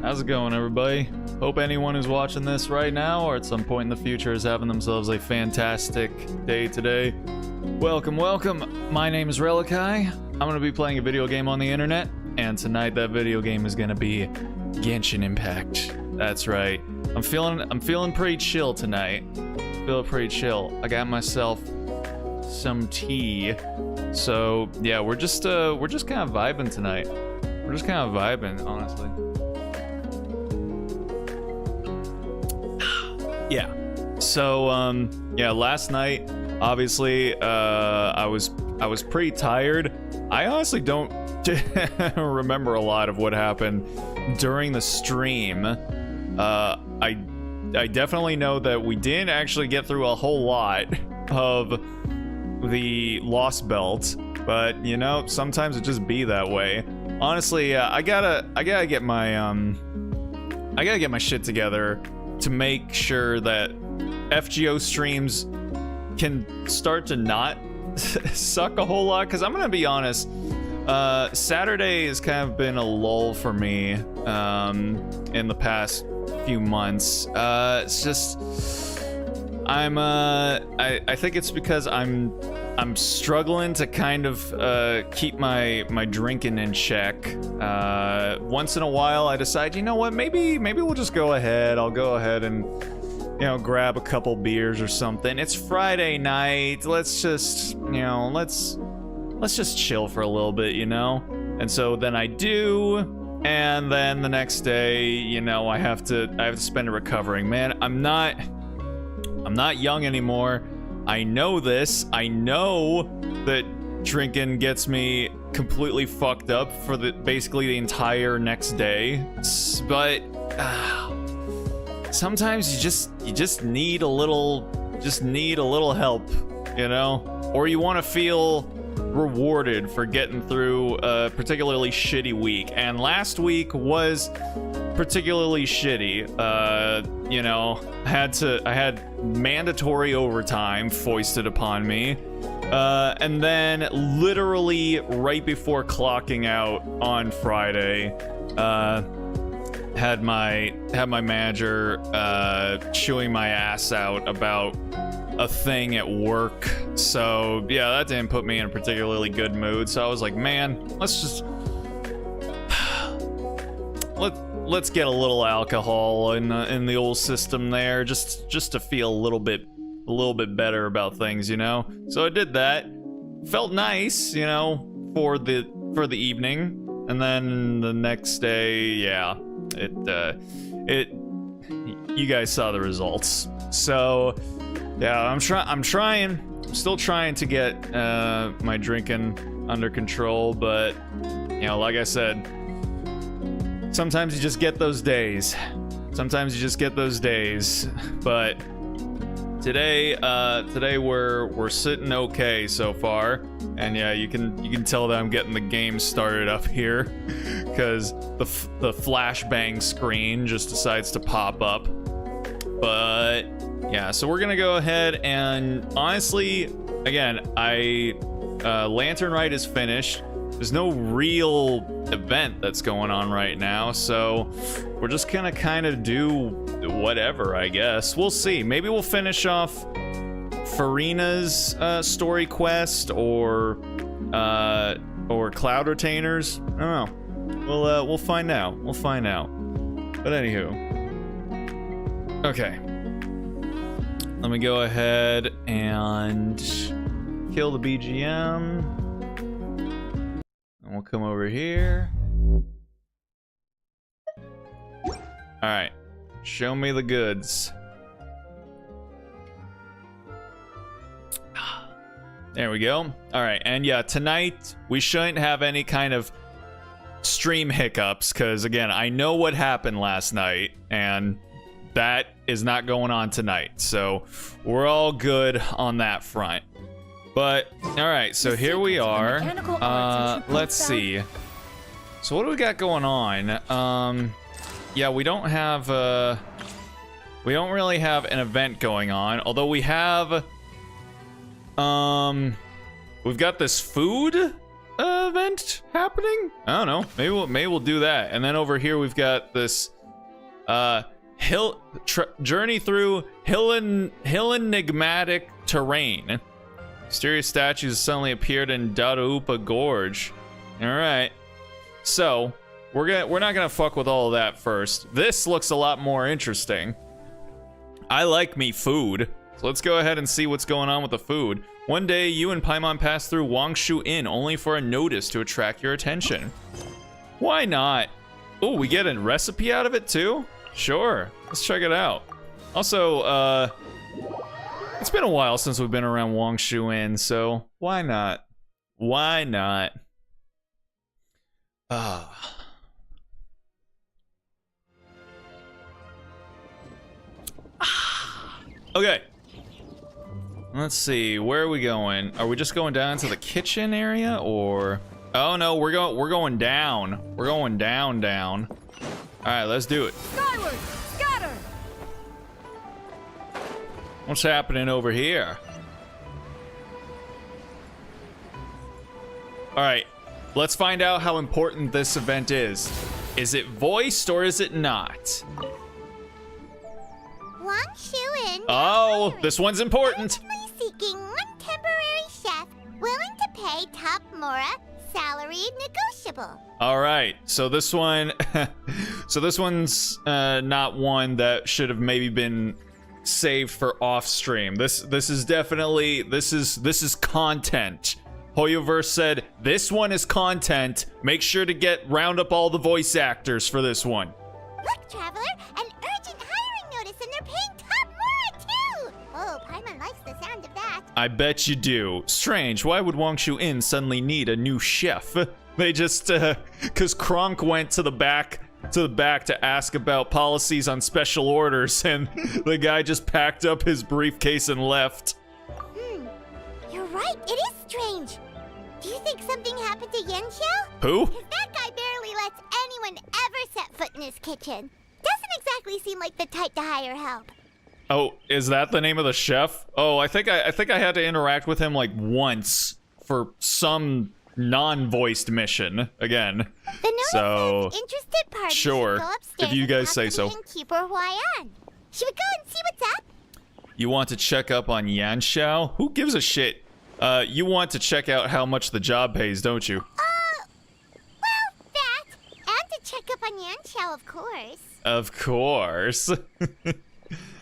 How's it going, everybody? Hope anyone who's watching this right now or at some point in the future is having themselves a fantastic day today. Welcome, welcome. My name is Relikai. I'm going to be playing a video game on the internet, and tonight that video game is going to be Genshin Impact. That's right. I'm feeling pretty chill tonight. Feeling pretty chill. I got myself some tea. So, yeah, we're just kind of vibing tonight. We're just kind of vibing, honestly. Yeah. So, yeah, last night, obviously, I was pretty tired. I honestly don't remember a lot of what happened during the stream. I definitely know that we didn't actually get through a whole lot of the Lost Belt, but you know, sometimes it just be that way. Honestly, I gotta get my shit together to make sure that FGO streams can start to not suck a whole lot, because I'm gonna be honest, Saturday has kind of been a lull for me in the past few months. It's just I think it's because I'm struggling to kind of keep my drinking in check. Once in a while I decide, you know what, maybe we'll just go ahead. I'll go ahead and, you know, grab a couple beers or something. It's Friday night. Let's just, you know, let's just chill for a little bit, you know? And so then I do, and then the next day, you know, I have to spend it recovering. Man, I'm not young anymore. I know this. I know that drinking gets me completely fucked up for basically the entire next day. But sometimes you just need a little help, you know? Or you want to feel rewarded for getting through a particularly shitty week, and last week was particularly shitty. You know, I had mandatory overtime foisted upon me, and then literally right before clocking out on Friday, had my manager chewing my ass out about a thing at work. So yeah, that didn't put me in a particularly good mood. So I was like, man, let's get a little alcohol in the old system there, just to feel a little bit better about things, you know. So I did that. Felt nice, you know, for the evening, and then the next day, yeah, you guys saw the results. So yeah, I'm still trying to get my drinking under control, but you know, like I said, sometimes you just get those days. But today we're sitting okay so far, and yeah, you can tell that I'm getting the game started up here, because the flashbang screen just decides to pop up. But yeah, so we're gonna go ahead and, honestly, again, Lantern Rite is finished. There's no real event that's going on right now, so we're just gonna kind of do whatever, I guess. We'll see. Maybe we'll finish off Farina's story quest, or Cloud Retainers. I don't know. We'll find out. We'll find out. But anywho, okay. Let me go ahead and kill the BGM. And we'll come over here. Alright. Show me the goods. There we go. Alright, and yeah, tonight we shouldn't have any kind of stream hiccups, because again, I know what happened last night, and that is not going on tonight, so we're all good on that front. But all right, so here we are. Let's see. So what do we got going on? Yeah, we don't really have an event going on, although we have we've got this food event happening. I don't know. Maybe we'll do that. And then over here we've got this Journey through enigmatic terrain. Mysterious statues suddenly appeared in Dadaupa Gorge. All right. So, we're not gonna fuck with all of that first. This looks a lot more interesting. I like me food. So let's go ahead and see what's going on with the food. One day, you and Paimon pass through Wangshu Inn only for a notice to attract your attention. Why not? Oh, we get a recipe out of it too? Sure, let's check it out. Also, it's been a while since we've been around Wangshu Inn, so why not? Why not? Okay. Let's see, where are we going? Are we just going down to the kitchen area, or? Oh no, we're going down. We're going down. All right, let's do it. Skyward, scatter. What's happening over here? All right, let's find out how important this event is. Is it voiced or is it not? Wangshu Inn. Oh, this one's important. Seeking one temporary chef willing to pay top Mora salary negotiable. All right, so this one, this one's not one that should have maybe been saved for off stream. This is definitely this is content. Hoyoverse said this one is content. Make sure to round up all the voice actors for this one. Look, Traveler, an urgent hiring notice, and they're paying top Mora too. Oh, Paimon likes the sound of that. I bet you do. Strange, why would Wangshu Inn suddenly need a new chef? They just, cause Kronk went to the back to ask about policies on special orders, and the guy just packed up his briefcase and left. You're right, it is strange. Do you think something happened to Yanxiao? Who? Because that guy barely lets anyone ever set foot in his kitchen. Doesn't exactly seem like the type to hire help. Oh, is that the name of the chef? Oh, I think I had to interact with him like once for some non-voiced mission again. The notice So says interested parties sure, should go upstairs if you and guys talk say to so. the innkeeper Huayan. Should we go and see what's up? You want to check up on Yanxiao? Who gives a shit? You want to check out how much the job pays, don't you? Well, that. And to check up on Yanxiao, of course. Of course.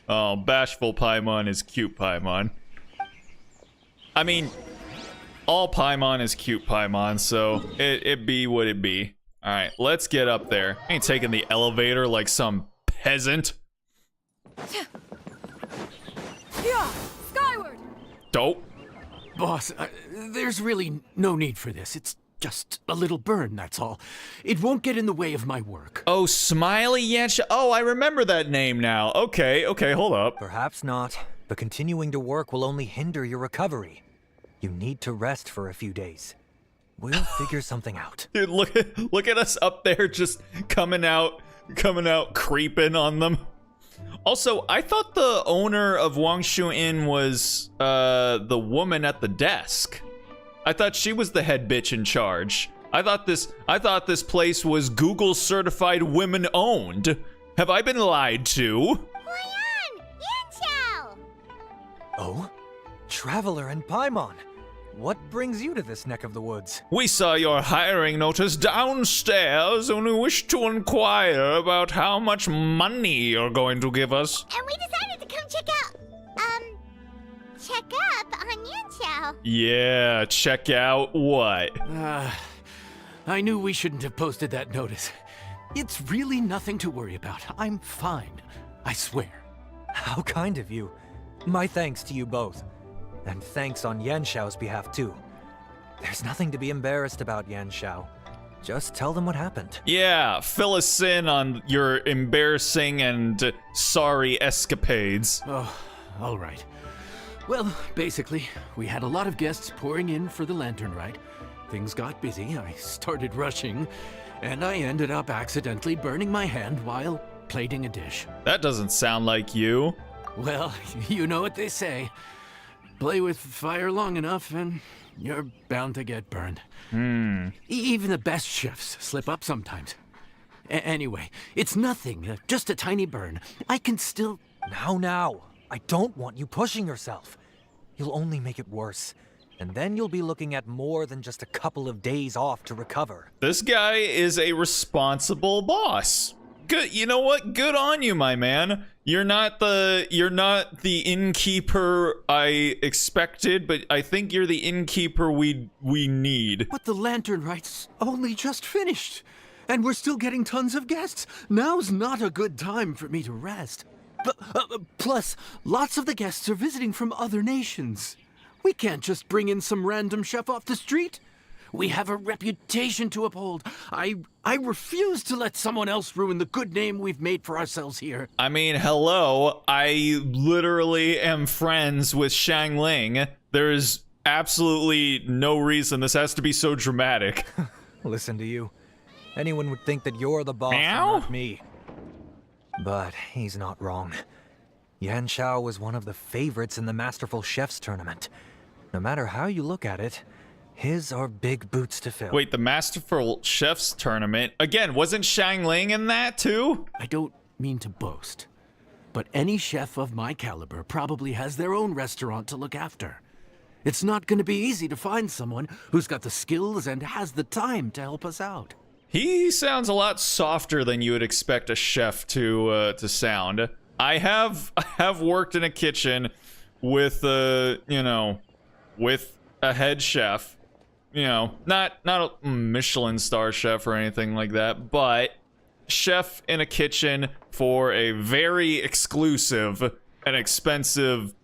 Oh, bashful Paimon is cute Paimon. I mean, all Paimon is cute Paimon, so it be what it be. Alright, let's get up there. I ain't taking the elevator like some peasant. Yeah, skyward. Dope. Boss, there's really no need for this. It's just a little burn, that's all. It won't get in the way of my work. Oh, Smiley Yanxiao. Oh, I remember that name now. Okay, hold up. Perhaps not, but continuing to work will only hinder your recovery. You need to rest for a few days. We'll figure something out. Dude, look at us up there just coming out creeping on them. Also, I thought the owner of Wangshu Inn was the woman at the desk. I thought she was the head bitch in charge. I thought this place was Google certified women owned. Have I been lied to? Huayan! Yanxiao! Oh? Traveler and Paimon. What brings you to this neck of the woods? We saw your hiring notice downstairs and we wish to inquire about how much money you're going to give us. And we decided to come check up on Yanxiao. Yeah, check out what? I knew we shouldn't have posted that notice. It's really nothing to worry about. I'm fine. I swear. How kind of you. My thanks to you both. And thanks on Yanxiao's behalf, too. There's nothing to be embarrassed about, Yanxiao. Just tell them what happened. Yeah, fill us in on your embarrassing and sorry escapades. Oh, all right. Well, basically, we had a lot of guests pouring in for the lantern rite. Things got busy, I started rushing, and I ended up accidentally burning my hand while plating a dish. That doesn't sound like you. Well, you know what they say. Play with fire long enough and you're bound to get burned. Even the best chefs slip up sometimes. Anyway, it's nothing. Just a tiny burn. I can still... Now. I don't want you pushing yourself. You'll only make it worse. And then you'll be looking at more than just a couple of days off to recover. This guy is a responsible boss. Good, you know what? Good on you, my man. You're not the innkeeper I expected, but I think you're the innkeeper we need. But the Lantern Rite's only just finished. And we're still getting tons of guests. Now's not a good time for me to rest. Plus, lots of the guests are visiting from other nations. We can't just bring in some random chef off the street. We have a reputation to uphold. I refuse to let someone else ruin the good name we've made for ourselves here. I mean, hello. I literally am friends with Shang Ling. There's absolutely no reason this has to be so dramatic. Listen to you. Anyone would think that you're the boss and Meow? not me. But he's not wrong. Yan Xiao was one of the favorites in the Masterful Chefs tournament. No matter how you look at it, his are big boots to fill. Wait, the Masterful Chefs tournament? Again, wasn't Shang Ling in that too? I don't mean to boast, but any chef of my caliber probably has their own restaurant to look after. It's not going to be easy to find someone who's got the skills and has the time to help us out. He sounds a lot softer than you would expect a chef to sound. I have worked in a kitchen with with a head chef, not a Michelin star chef or anything like that, but chef in a kitchen for a very exclusive and expensive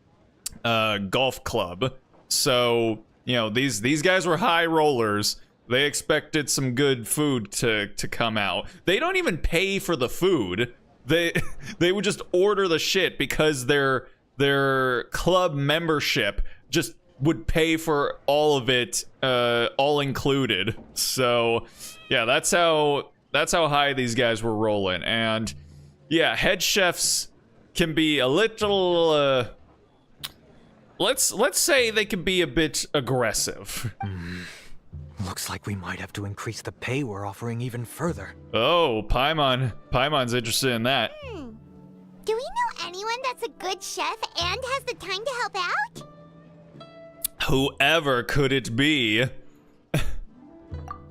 golf club. So, these guys were high rollers. They expected some good food to come out. They don't even pay for the food. They would just order the shit because their club membership just would pay for all of it, all included. So, yeah, that's how high these guys were rolling. And yeah, head chefs can be a little let's say they can be a bit aggressive. Looks like we might have to increase the pay we're offering even further. Oh, Paimon's interested in that. Do we know anyone that's a good chef and has the time to help out? Whoever could it be?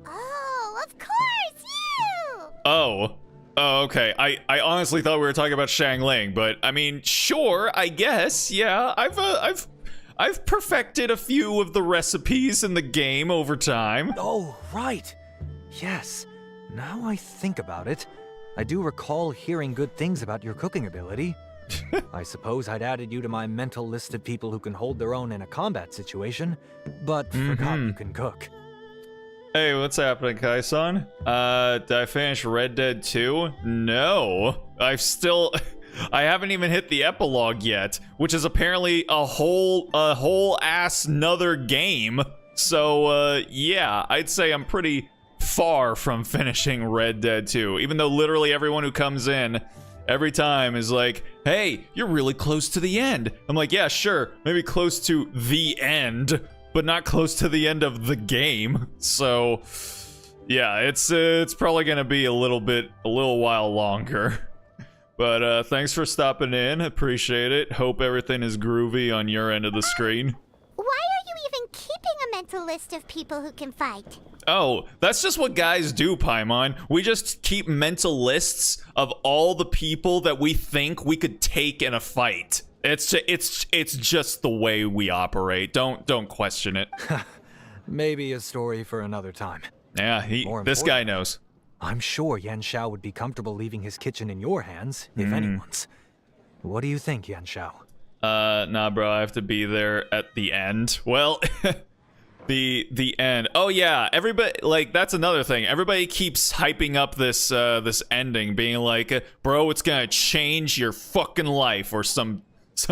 Oh, of course, you! Oh, okay. I honestly thought we were talking about Shang Ling, but I mean, sure, I guess. Yeah, I've perfected a few of the recipes in the game over time. Oh, right. Yes. Now I think about it, I do recall hearing good things about your cooking ability. I suppose I'd added you to my mental list of people who can hold their own in a combat situation, but forgot you can cook. Hey, what's happening, Kai-san? Did I finish Red Dead 2? No. I haven't even hit the epilogue yet, which is apparently a whole ass nother game. So, yeah, I'd say I'm pretty far from finishing Red Dead 2, even though literally everyone who comes in every time is like, hey, you're really close to the end. I'm like, yeah, sure, maybe close to the end, but not close to the end of the game. So, yeah, it's probably gonna be a little while longer. But thanks for stopping in. Appreciate it. Hope everything is groovy on your end of the screen. Why are you even keeping a mental list of people who can fight? Oh, that's just what guys do, Paimon. We just keep mental lists of all the people that we think we could take in a fight. It's just the way we operate. Don't question it. Maybe a story for another time. Yeah, this guy knows. I'm sure Yan Xiao would be comfortable leaving his kitchen in your hands, if anyone's. What do you think, Yan Xiao? Nah, bro, I have to be there at the end. Well, the end. Oh yeah, everybody, like, that's another thing. Everybody keeps hyping up this ending, being like, bro, it's gonna change your fucking life or some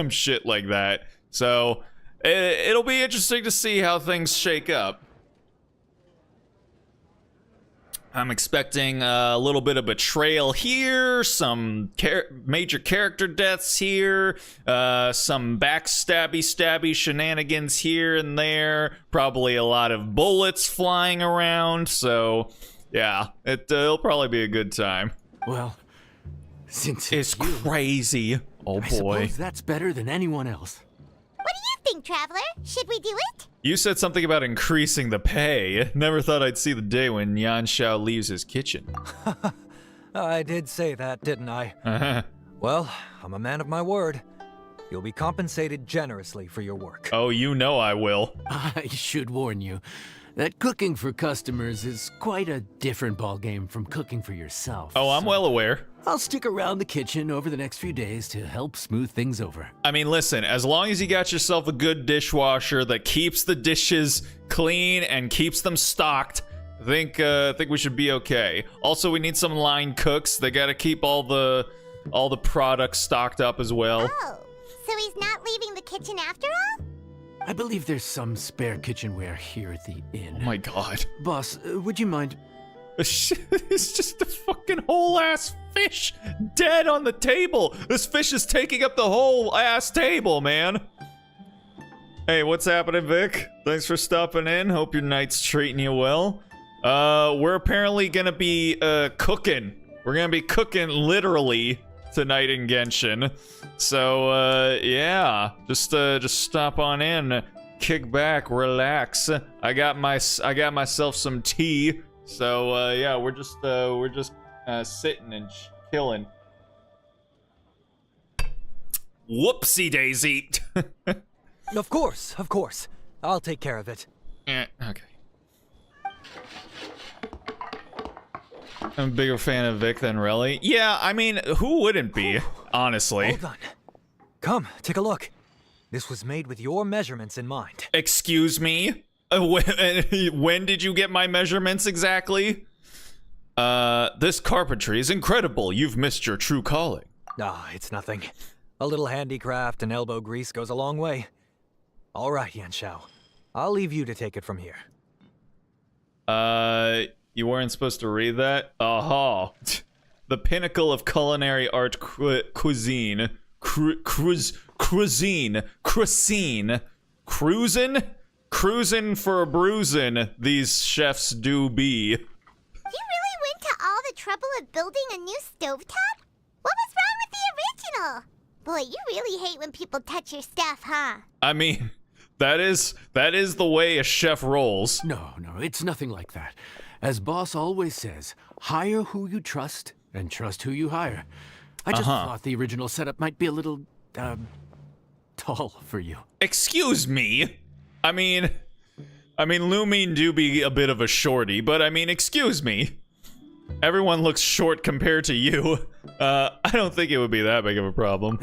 shit like that. So it'll be interesting to see how things shake up. I'm expecting a little bit of betrayal here, some major character deaths here, some backstabby shenanigans here and there, probably a lot of bullets flying around, so Yeah, it'll probably be a good time. Well, since It's you, crazy. Oh I boy. suppose that's better than anyone else. What do you think, Traveler? Should we do it? You said something about increasing the pay. Never thought I'd see the day when Yan Xiao leaves his kitchen. I did say that, didn't I? Uh-huh. Well, I'm a man of my word. You'll be compensated generously for your work. Oh, you know I will. I should warn you that cooking for customers is quite a different ballgame from cooking for yourself. Oh, I'm so well aware. I'll stick around the kitchen over the next few days to help smooth things over. I mean, listen, as long as you got yourself a good dishwasher that keeps the dishes clean and keeps them stocked, I think we should be okay. Also, we need some line cooks. They gotta keep all the products stocked up as well. Oh, so he's not leaving the kitchen after all? I believe there's some spare kitchenware here at the inn. Oh my god. Boss, would you mind? It's just a fucking whole ass fish dead on the table. This fish is taking up the whole ass table, man. Hey, what's happening, Vic? Thanks for stopping in. Hope your night's treating you well. We're apparently gonna be cooking. We're gonna be cooking literally tonight in Genshin. So yeah, just stop on in, kick back, relax. I got myself some tea. So yeah, we're just sitting and chilling. Whoopsie daisy. Of course. I'll take care of it. Okay. I'm a bigger fan of Vic than Relly. Yeah, I mean, who wouldn't be, honestly? Hold on. Come, take a look. This was made with your measurements in mind. Excuse me? When did you get my measurements exactly? This carpentry is incredible. You've missed your true calling. Ah, it's nothing. A little handicraft and elbow grease goes a long way. All right, Yan Xiao. I'll leave you to take it from here. You weren't supposed to read that? Aha. The pinnacle of culinary art cuisine. Cuisine. Cruisin' for a bruisin', these chefs do be. You really went to all the trouble of building a new stovetop? What was wrong with the original? Boy, you really hate when people touch your stuff, huh? I mean, that is the way a chef rolls. No, it's nothing like that. As boss always says, hire who you trust and trust who you hire. I just thought the original setup might be a little, tall for you. Excuse me? I mean, Lumine do be a bit of a shorty, but I mean, excuse me. Everyone looks short compared to you. I don't think it would be that big of a problem.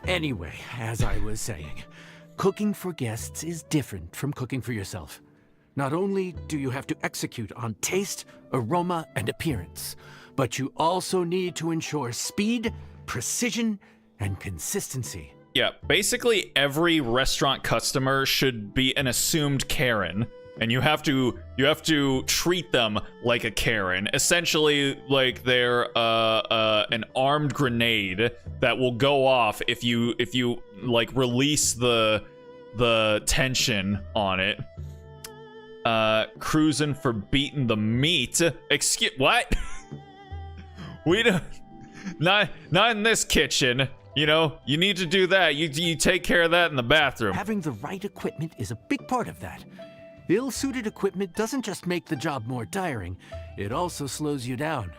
Anyway, as I was saying, cooking for guests is different from cooking for yourself. Not only do you have to execute on taste, aroma, and appearance, but you also need to ensure speed, precision, and consistency. Yeah, basically every restaurant customer should be an assumed Karen, and you have to treat them like a Karen. Essentially, like they're an armed grenade that will go off if you like release the tension on it. Cruising for beating the meat. Excuse what? We don't. Not in this kitchen. You know, you need to do that. You take care of that in the bathroom. Having the right equipment is a big part of that. Ill-suited equipment doesn't just make the job more tiring, it also slows you down.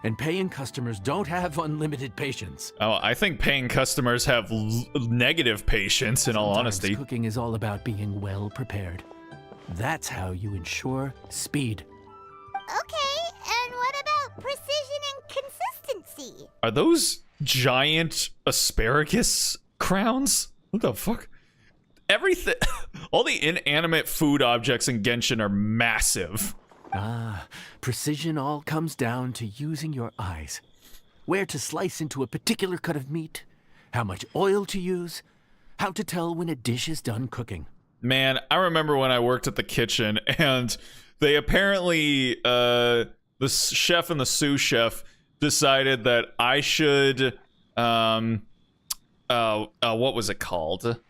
And paying customers don't have unlimited patience. Oh, I think paying customers have negative patience, in all Sometimes honesty. Cooking is all about being well prepared. That's how you ensure speed. Okay, and what about precision and consistency? Are those giant asparagus crowns? What the fuck? Everything, all the inanimate food objects in Genshin are massive. Precision all comes down to using your eyes. Where to slice into a particular cut of meat, how much oil to use, how to tell when a dish is done cooking. Man, I remember when I worked at the kitchen, and they apparently, the chef and the sous chef decided that I should, what was it called?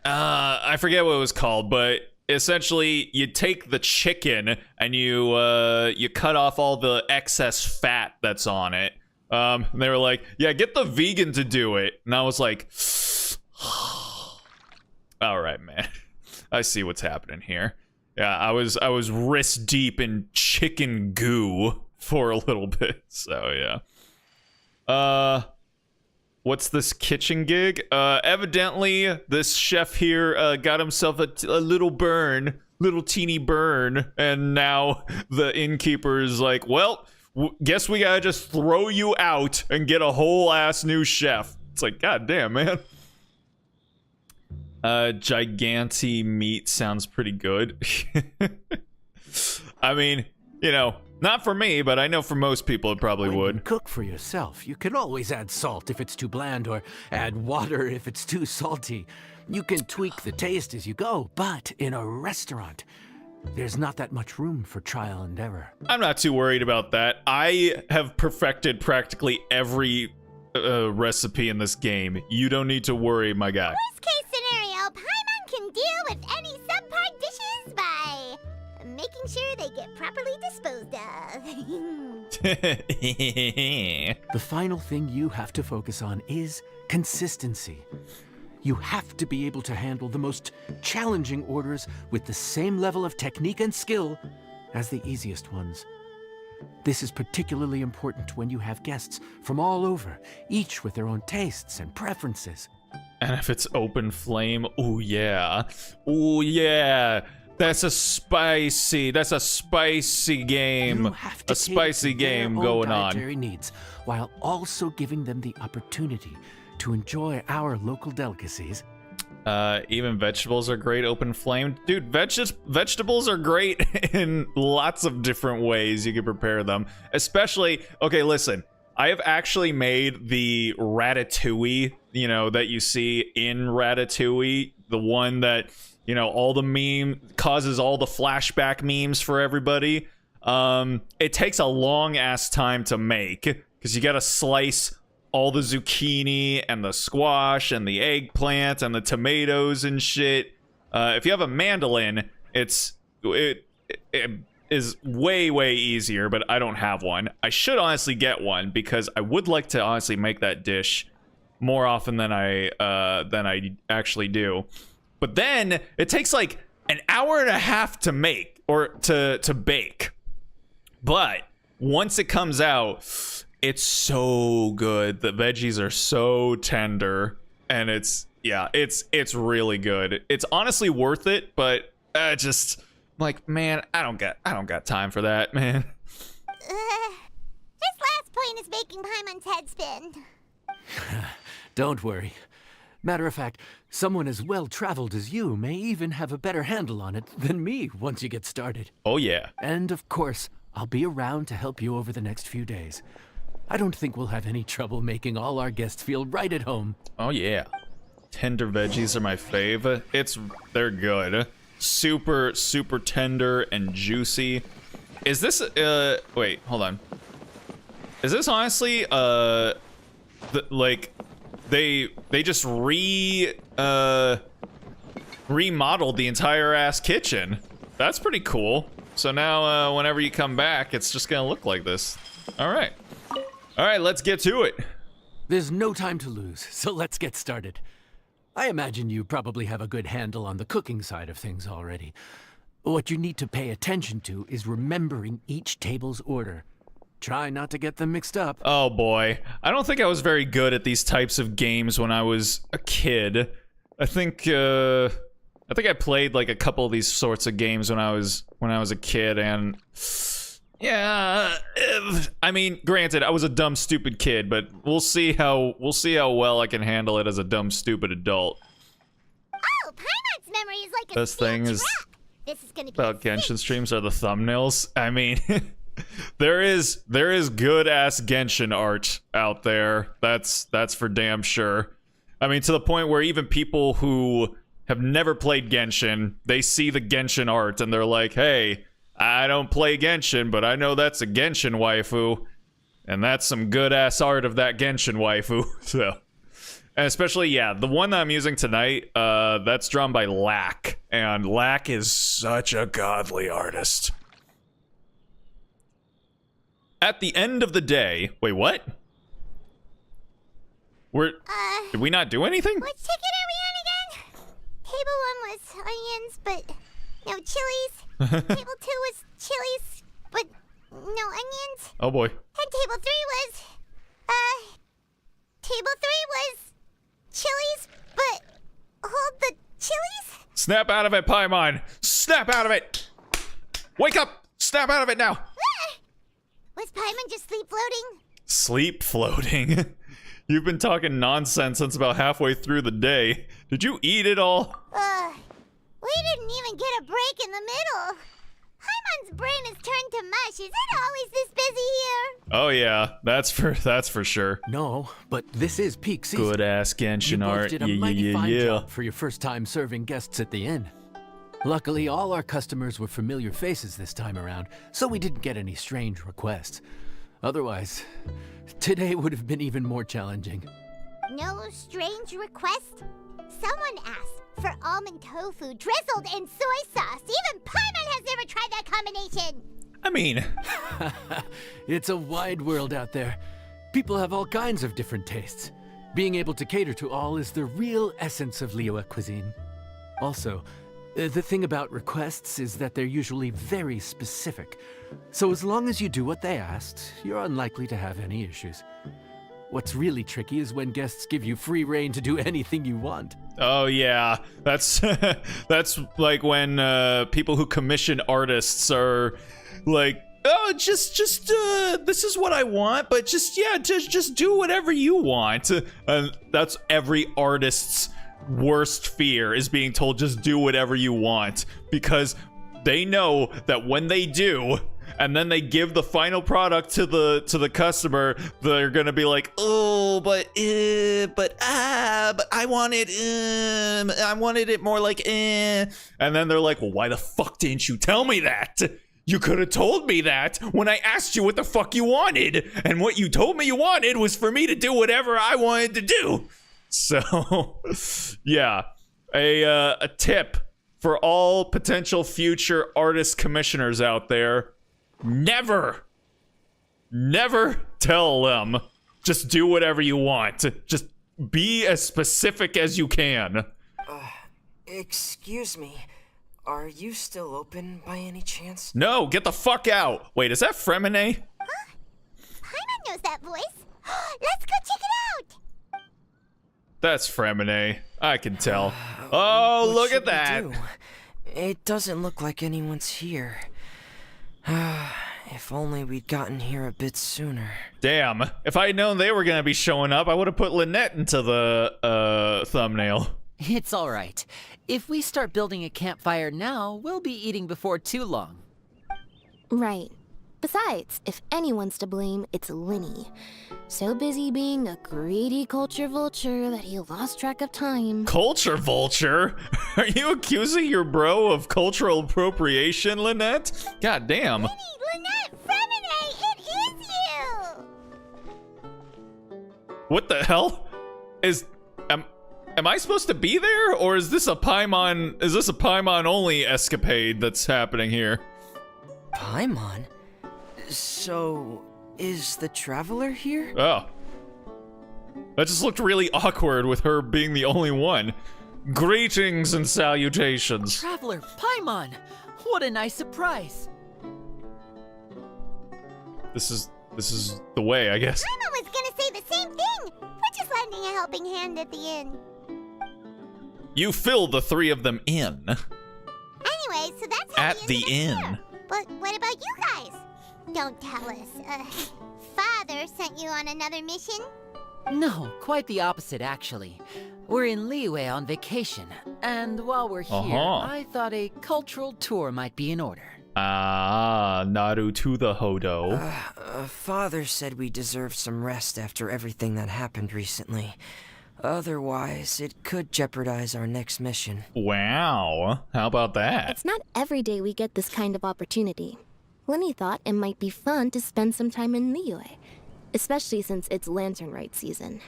I forget what it was called, but essentially you take the chicken and you cut off all the excess fat that's on it. And they were like, yeah, get the vegan to do it. And I was like, all right, man. I see what's happening here. Yeah, I was wrist deep in chicken goo for a little bit. So yeah. What's this kitchen gig? Evidently this chef here got himself a little burn, little teeny burn, and now the innkeeper is like, well, guess we gotta just throw you out and get a whole ass new chef. It's like, god damn, man. Giganti meat sounds pretty good. I mean, you know, not for me, but I know for most people it probably When would. you cook for yourself, you can always add salt if it's too bland or add water if it's too salty. You can tweak the taste as you go, but in a restaurant, there's not that much room for trial and error. I'm not too worried about that. I have perfected practically every recipe in this game. You don't need to worry, my guy. Worst case scenario, Paimon can deal with any subpar dishes by making sure they get properly disposed of. The final thing you have to focus on is consistency. You have to be able to handle the most challenging orders with the same level of technique and skill as the easiest ones. This is particularly important when you have guests from all over, each with their own tastes and preferences. And if it's open flame, oh yeah. Oh yeah. That's a spicy game. You have to A spicy cater to their game own going dietary on. needs, while also giving them the opportunity to enjoy our local delicacies. Even vegetables are great open flame. Dude, vegetables are great in lots of different ways you can prepare them. Especially, okay, listen. I have actually made the ratatouille, you know, that you see in Ratatouille. The one that, you know, all the meme causes all the flashback memes for everybody. It takes a long ass time to make because you gotta slice all the zucchini and the squash and the eggplant and the tomatoes and shit. If you have a mandolin, it is way easier, but I don't have one. I should honestly get one because I would like to honestly make that dish more often than I actually do. But then it takes like an hour and a half to make or to bake. But once it comes out, it's so good. The veggies are so tender, and it's really good. It's honestly worth it, but just like, man, I don't got time for that, man. This last point is making Paimon's head spin. Don't worry. Matter of fact, someone as well-traveled as you may even have a better handle on it than me once you get started. Oh yeah. And of course, I'll be around to help you over the next few days. I don't think we'll have any trouble making all our guests feel right at home. Oh yeah. Tender veggies are my fave. They're good. Super tender and juicy. Is this wait, hold on. Is this honestly like they just remodeled the entire ass kitchen? That's pretty cool. So now whenever you come back, it's just gonna look like this. All right, let's get to it. There's no time to lose, so let's get started. I imagine you probably have a good handle on the cooking side of things already. What you need to pay attention to is remembering each table's order. Try not to get them mixed up. Oh boy, I don't think I was very good at these types of games when I was a kid. I think I played like a couple of these sorts of games when I was a kid, and yeah, I mean, granted, I was a dumb, stupid kid, but we'll see how well I can handle it as a dumb, stupid adult. Oh, Paimon's memory is like a Best thing steel is trap. This is gonna be about sick. Genshin streams are the thumbnails. I mean, there is good ass Genshin art out there. That's for damn sure. I mean, to the point where even people who have never played Genshin, they see the Genshin art and they're like, hey, I don't play Genshin, but I know that's a Genshin waifu. And that's some good ass art of that Genshin waifu. So, And especially, yeah, the one that I'm using tonight, that's drawn by Lack. And Lack is such a godly artist. At the end of the day... Wait, what? Did we not do anything? Which ticket are we on again? Table 1 was onions, but no chilies. Table 2 was chilies, but no onions. Oh boy. And table 3 was, table 3 was chilies, but hold the chilies? Snap out of it, Paimon! Snap out of it! Wake up! Snap out of it now! Ah! Was Paimon just sleep floating? Sleep floating? You've been talking nonsense since about halfway through the day. Did you eat it all? We didn't even get a break in the middle. Paimon's brain has turned to mush. Is it always this busy here? Oh yeah, that's for sure. No, but this is peak season. Good ass Genshin You both art. did a mighty fine job for your first time serving guests at the inn. Luckily, all our customers were familiar faces this time around, so we didn't get any strange requests. Otherwise, today would have been even more challenging. No strange request? Someone asked for almond tofu drizzled in soy sauce. Even Paimon has never tried that combination. I mean... It's a wide world out there. People have all kinds of different tastes. Being able to cater to all is the real essence of Liyue cuisine. Also, the thing about requests is that they're usually very specific. So as long as you do what they asked, you're unlikely to have any issues. What's really tricky is when guests give you free reign to do anything you want. Oh yeah, that's that's like when people who commission artists are like, oh, just this is what I want, but just do whatever you want. And that's every artist's worst fear, is being told just do whatever you want, because they know that when they do, and then they give the final product to the customer, they're gonna be like, oh, but I wanted it more like and then they're like, well, why the fuck didn't you tell me that? You could have told me that when I asked you what the fuck you wanted, and what you told me you wanted was for me to do whatever I wanted to do. So, yeah, a tip for all potential future artist commissioners out there. Never tell them, just do whatever you want. Just be as specific as you can. Excuse me. Are you still open by any chance? No, get the fuck out. Wait, is that Fremine? Huh? Paimon knows that voice. Let's go check it out. That's Fremine. I can tell. Oh, What look should at we that. do? It doesn't look like anyone's here. If only we'd gotten here a bit sooner. Damn. If I had known they were gonna be showing up, I would have put Lynette into the thumbnail. It's all right. If we start building a campfire now, we'll be eating before too long. Right. Besides, if anyone's to blame, it's Linny. So busy being a greedy culture vulture that he lost track of time. Culture vulture? Are you accusing your bro of cultural appropriation, Lynette? God damn. Linny, Lynette, Fremine, it is you! What the hell? Am I supposed to be there, or is this a Paimon only escapade that's happening here? Paimon? So, is the Traveler here? Oh. That just looked really awkward with her being the only one. Greetings and salutations. Traveler, Paimon! What a nice surprise! This is the way, I guess. Paimon was gonna say the same thing. We're just lending a helping hand at the inn. You fill the three of them in. Anyway, so that's how At the inn. Here. But what about you guys? Don't tell us. Father sent you on another mission? No, quite the opposite, actually. We're in Liyue on vacation, and while we're here, I thought a cultural tour might be in order. Ah, Naru to the Hodo. Father said we deserve some rest after everything that happened recently. Otherwise, it could jeopardize our next mission. Wow, how about that? It's not every day we get this kind of opportunity. Linny thought it might be fun to spend some time in Liyue, especially since it's Lantern Rite season.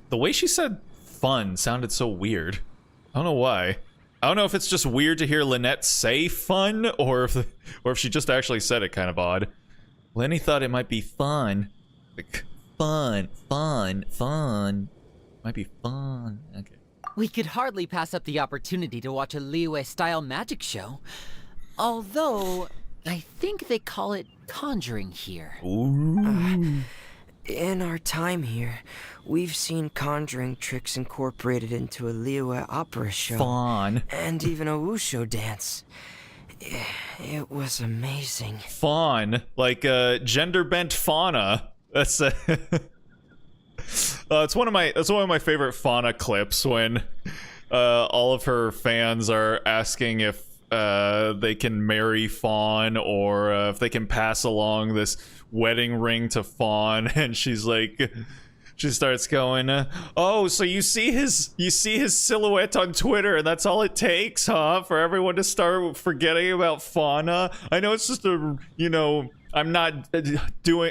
The way she said fun sounded so weird. I don't know why. I don't know if it's just weird to hear Lynette say fun, or if she just actually said it kind of odd. Lenny thought it might be fun. Like, fun. Might be fun. Okay. We could hardly pass up the opportunity to watch a Liyue-style magic show. Although, I think they call it conjuring here. Ooh. In our time here, we've seen conjuring tricks incorporated into a Liyue opera show. Fawn. And even a wushu dance. It was amazing. Fawn. Like, gender-bent fauna. That's, it's one of my favorite fauna clips when, all of her fans are asking if, they can marry Fawn, or if they can pass along this wedding ring to Fawn, and she's like, she starts going, oh, so you see his silhouette on Twitter, and that's all it takes, huh, for everyone to start forgetting about Fauna? I know it's just a, you know, I'm not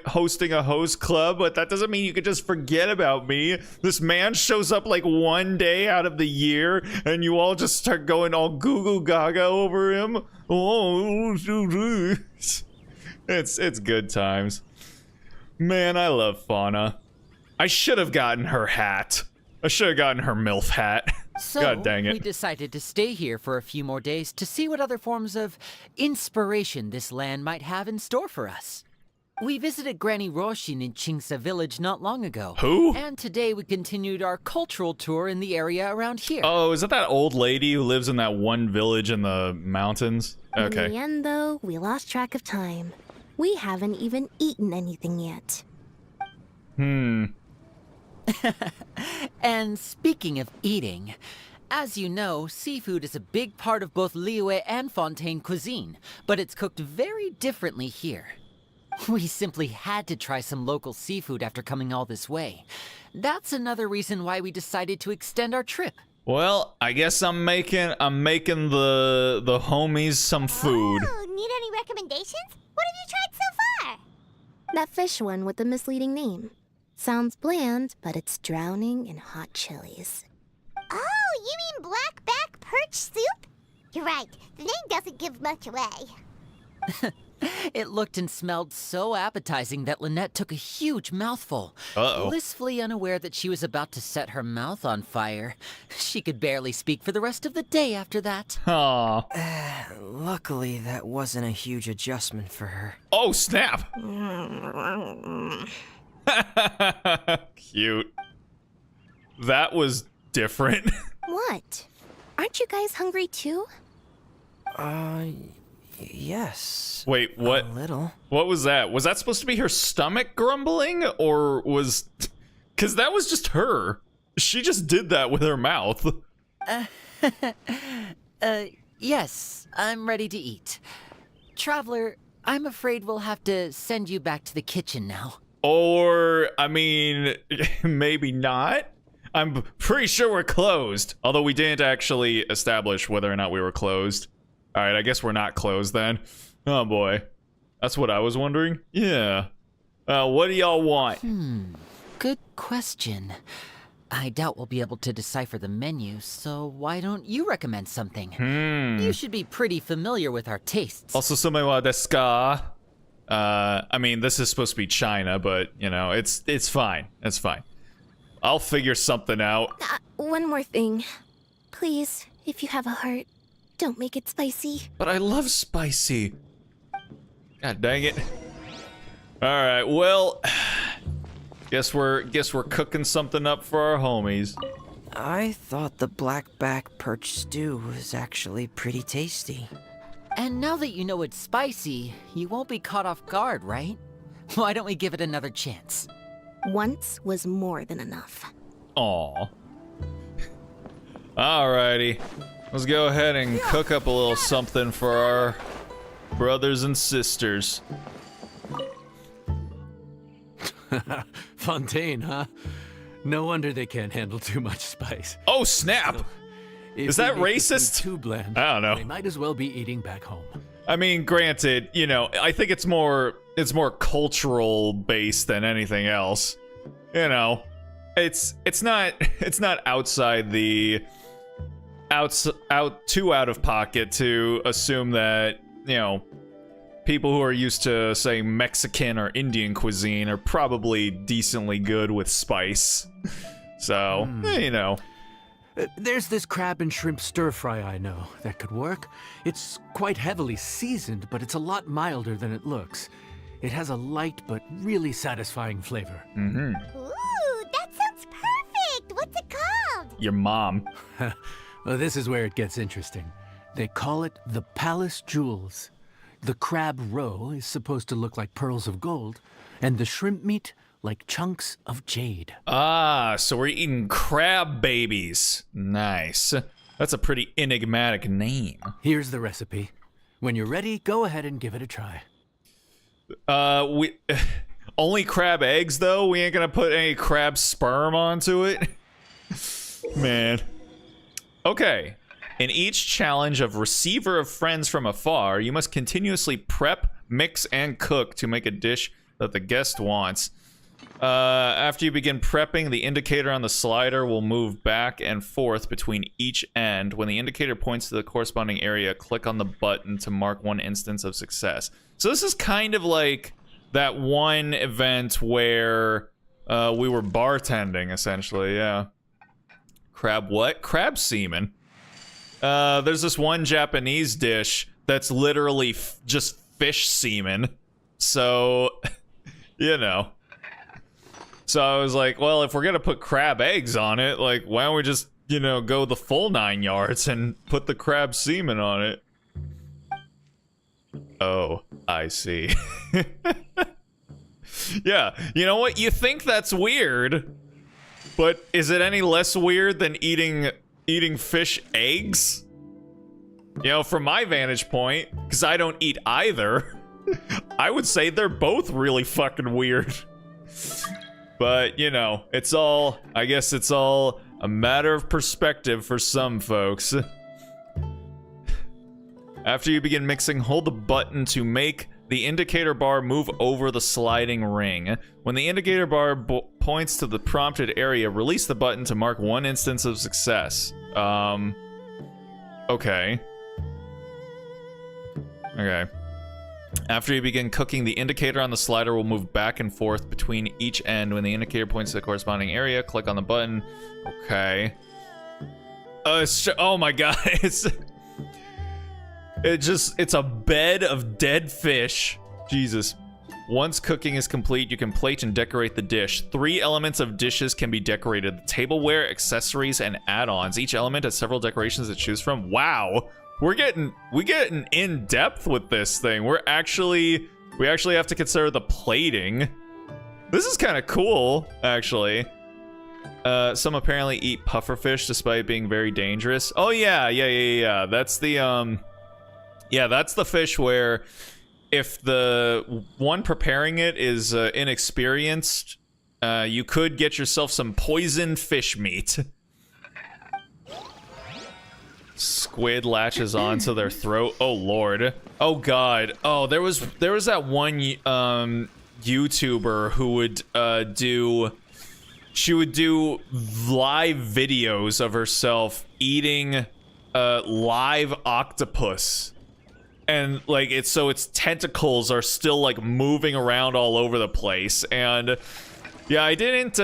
hosting a host club, but that doesn't mean you could just forget about me. This man shows up like one day out of the year, and you all just start going all goo goo gaga over him. Oh, it's good times. Man, I love Fauna. I should have gotten her hat. I should have gotten her MILF hat. So, God dang it. we decided to stay here for a few more days to see what other forms of inspiration this land might have in store for us. We visited Granny Roshin in Chingsa village not long ago. Who? And today we continued our cultural tour in the area around here. Oh, is that old lady who lives in that one village in the mountains? Okay. In the end, though, we lost track of time. We haven't even eaten anything yet. And speaking of eating, as you know, seafood is a big part of both Liyue and Fontaine cuisine, but it's cooked very differently here. We simply had to try some local seafood after coming all this way. That's another reason why we decided to extend our trip. Well, I guess I'm making the homies some food. Oh, need any recommendations? What have you tried so far? That fish one with the misleading name. Sounds bland, but it's drowning in hot chilies. Oh, you mean blackback perch soup? You're right, the name doesn't give much away. It looked and smelled so appetizing that Lynette took a huge mouthful, blissfully unaware that she was about to set her mouth on fire. She could barely speak for the rest of the day after that. Aw. Luckily, that wasn't a huge adjustment for her. Oh, snap! Cute. That was different. What? Aren't you guys hungry too? Yes. Wait, what? A little. What was that? Was that supposed to be her stomach grumbling, or was... Because that was just her. She just did that with her mouth. Yes, I'm ready to eat. Traveler, I'm afraid we'll have to send you back to the kitchen now. Or, I mean, maybe not? I'm pretty sure we're closed. Although we didn't actually establish whether or not we were closed. Alright, I guess we're not closed then. Oh boy. That's what I was wondering. Yeah. What do y'all want? Good question. I doubt we'll be able to decipher the menu, so why don't you recommend something? You should be pretty familiar with our tastes. Also, somebody wa desu ka? I mean, this is supposed to be China, but, you know, it's fine. It's fine. I'll figure something out. One more thing. Please, if you have a heart, don't make it spicy. But I love spicy. God dang it. Alright, well... Guess we're cooking something up for our homies. I thought the blackback perch stew was actually pretty tasty. And now that you know it's spicy, you won't be caught off guard, right? Why don't we give it another chance? Once was more than enough. Aw. Alrighty. Let's go ahead and cook up a little something for our brothers and sisters. Fontaine, huh? No wonder they can't handle too much spice. Oh, snap! Is that racist? Too bland. I don't know. They might as well be eating back home. I mean, granted, you know, I think it's more cultural based than anything else. You know, it's not outside the too out of pocket to assume that, you know, people who are used to, say, Mexican or Indian cuisine are probably decently good with spice. So, you know. There's this crab and shrimp stir-fry I know that could work. It's quite heavily seasoned, but it's a lot milder than it looks. It has a light but really satisfying flavor. Ooh, that sounds perfect! What's it called? Your mom. Well, this is where it gets interesting. They call it the Palace Jewels. The crab roe is supposed to look like pearls of gold, and the shrimp meat like chunks of jade. Ah, so we're eating crab babies. Nice. That's a pretty enigmatic name. Here's the recipe. When you're ready, go ahead and give it a try. We only crab eggs though? We ain't gonna put any crab sperm onto it? Man. Okay. In each challenge of Receiver of Friends from Afar, you must continuously prep, mix, and cook to make a dish that the guest wants. After you begin prepping, the indicator on the slider will move back and forth between each end. When the indicator points to the corresponding area, click on the button to mark one instance of success. So this is kind of like that one event where we were bartending, essentially, yeah. Crab what? Crab semen. There's this one Japanese dish that's literally just fish semen. So, you know. So I was like, well, if we're gonna put crab eggs on it, like, why don't we just, you know, go the full 9 yards and put the crab semen on it? Oh, I see. Yeah, you know what? You think that's weird, but is it any less weird than eating fish eggs? You know, from my vantage point, because I don't eat either, I would say they're both really fucking weird. But, you know, I guess it's all a matter of perspective for some folks. After you begin mixing, hold the button to make the indicator bar move over the sliding ring. When the indicator bar points to the prompted area, release the button to mark one instance of success. Okay. Okay. After you begin cooking, the indicator on the slider will move back and forth between each end. When the indicator points to the corresponding area, click on the button. Okay. Oh my god, it's a bed of dead fish. Jesus. Once cooking is complete, you can plate and decorate the dish. 3 elements of dishes can be decorated: the tableware, accessories, and add-ons. Each element has several decorations to choose from. Wow. We getting in depth with this thing. We actually have to consider the plating. This is kind of cool, actually. Some apparently eat pufferfish despite being very dangerous. Oh yeah. That's the that's the fish where if the one preparing it is inexperienced, you could get yourself some poisoned fish meat. Squid latches onto their throat. Oh lord. Oh god. Oh, there was that one YouTuber who would she would do live videos of herself eating live octopus. And like its tentacles are still like moving around all over the place. And yeah, I didn't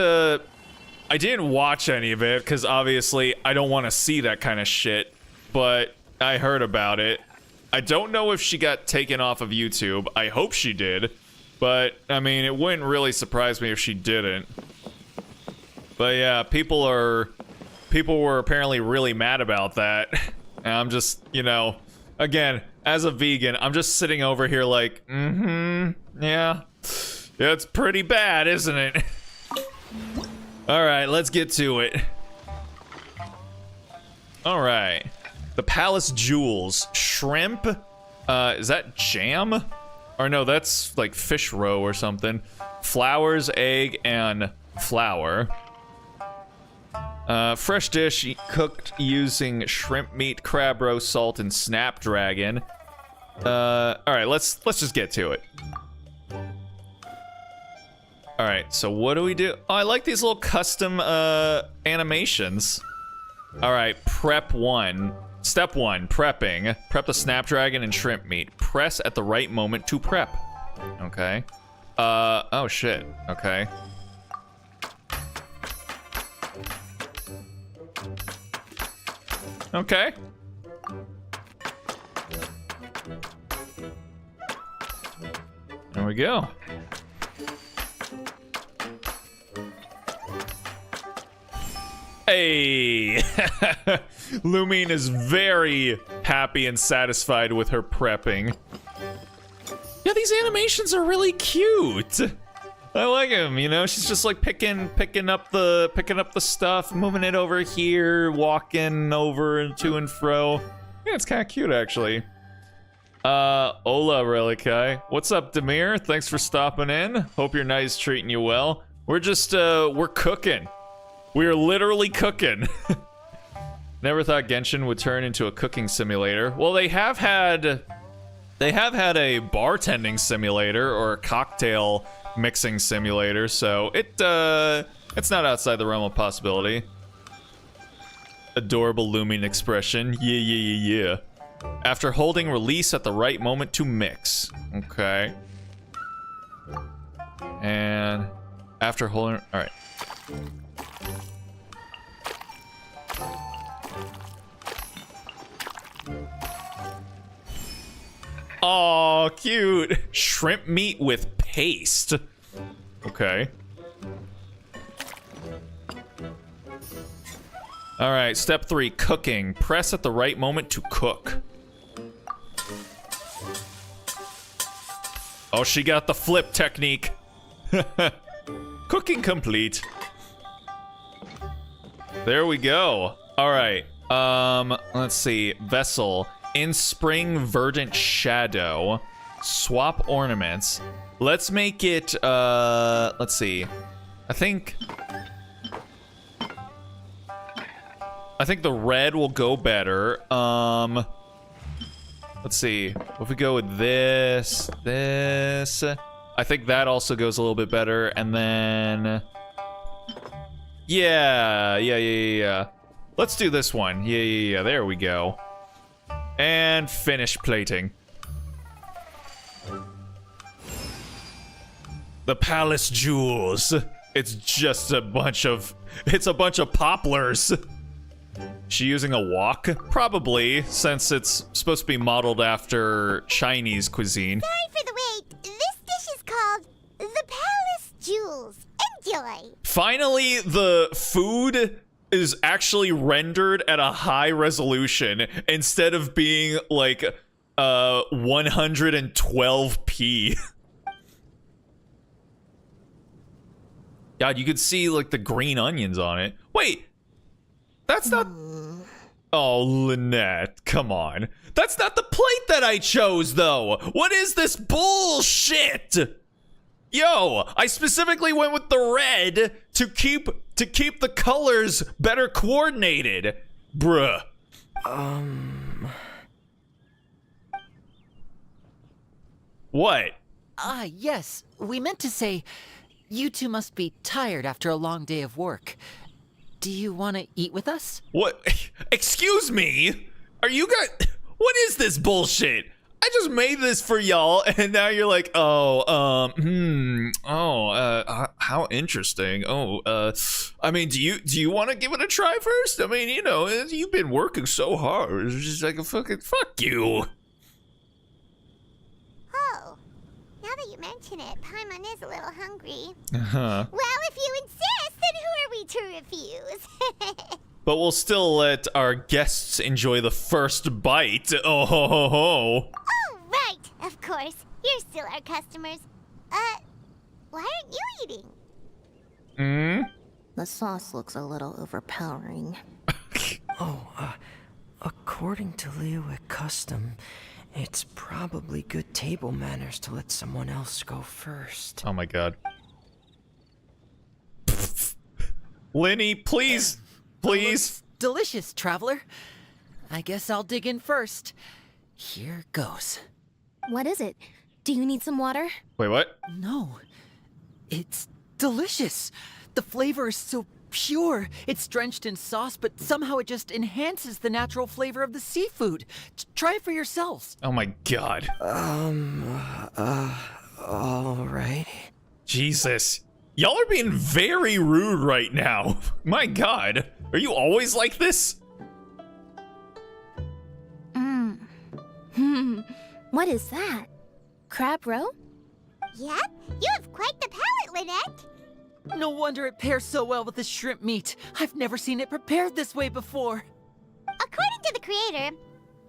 watch any of it because obviously I don't want to see that kind of shit. But I heard about it. I don't know if she got taken off of YouTube. I hope she did. But, I mean, it wouldn't really surprise me if she didn't. But yeah, people were apparently really mad about that. And I'm just, you know, again, as a vegan, I'm just sitting over here like, yeah. Yeah, it's pretty bad, isn't it? Alright, let's get to it. Alright. The Palace Jewels. Shrimp? Is that jam? Or no, that's like fish roe or something. Flowers, egg, and flour. Fresh dish cooked using shrimp meat, crab roe, salt, and snapdragon. Alright, let's just get to it. All right, so what do we do? Oh, I like these little custom animations. All right, prep 1. Step 1, prepping. Prep the snapdragon and shrimp meat. Press at the right moment to prep. Okay. Oh shit. Okay. Okay. There we go. Hey! Lumine is very happy and satisfied with her prepping. Yeah, these animations are really cute. I like them, you know. She's just like picking up the stuff, moving it over here, walking over to and fro. Yeah, it's kind of cute actually. Hola, Relikai. What's up, Demir? Thanks for stopping in. Hope your night is treating you well. We're just we're cooking. We are literally cooking. Never thought Genshin would turn into a cooking simulator. Well, they have had a bartending simulator or a cocktail mixing simulator, so it's not outside the realm of possibility. Adorable looming expression. Yeah. After holding release at the right moment to mix. Okay. And after holding, all right. Oh, cute. Shrimp meat with paste. Okay. All right, step 3, cooking. Press at the right moment to cook. Oh, she got the flip technique. Cooking complete. There we go. All right. Let's see. Vessel. In spring, verdant shadow. Swap ornaments. Let's make it, let's see. I think the red will go better. Let's see. If we go with this. I think that also goes a little bit better. And then... Yeah. Let's do this one. Yeah. There we go. And finish plating. The palace jewels. It's just a bunch of poplars. She using a wok? Probably, since it's supposed to be modeled after Chinese cuisine. Sorry for the wait. This dish is called the Palace Jewels. Enjoy. Finally, the food is actually rendered at a high resolution instead of being like 112p. God, you could see like the green onions on it. Wait, that's not... Oh, Lynette, come on. That's not the plate that I chose, though. What is this bullshit? Yo, I specifically went with the red to keep the colors better coordinated. Bruh. What? Yes. We meant to say, you two must be tired after a long day of work. Do you want to eat with us? What? Excuse me? Are you guys... What is this bullshit? I just made this for y'all, and now you're like, how interesting. I mean, do you want to give it a try first? I mean, you know, you've been working so hard. It's just like a fucking fuck you. Oh, now that you mention it, Paimon is a little hungry. Uh-huh. Well, if you insist, then who are we to refuse? But we'll still let our guests enjoy the first bite. Oh, ho, ho, ho. Oh, right. Of course. You're still our customers. Why aren't you eating? The sauce looks a little overpowering. According to Liyue custom, it's probably good table manners to let someone else go first. Oh my god. Linny, please. Please. Delicious, traveler. I guess I'll dig in first. Here goes. What is it? Do you need some water? Wait, what? No, it's delicious. The flavor is so pure. It's drenched in sauce, but somehow it just enhances the natural flavor of the seafood. Try it for yourselves. Oh my god. Alright. Jesus. Y'all are being very rude right now. My god. Are you always like this? What is that? Crab roe? Yep, you have quite the palate, Lynette. No wonder it pairs so well with the shrimp meat. I've never seen it prepared this way before. According to the creator,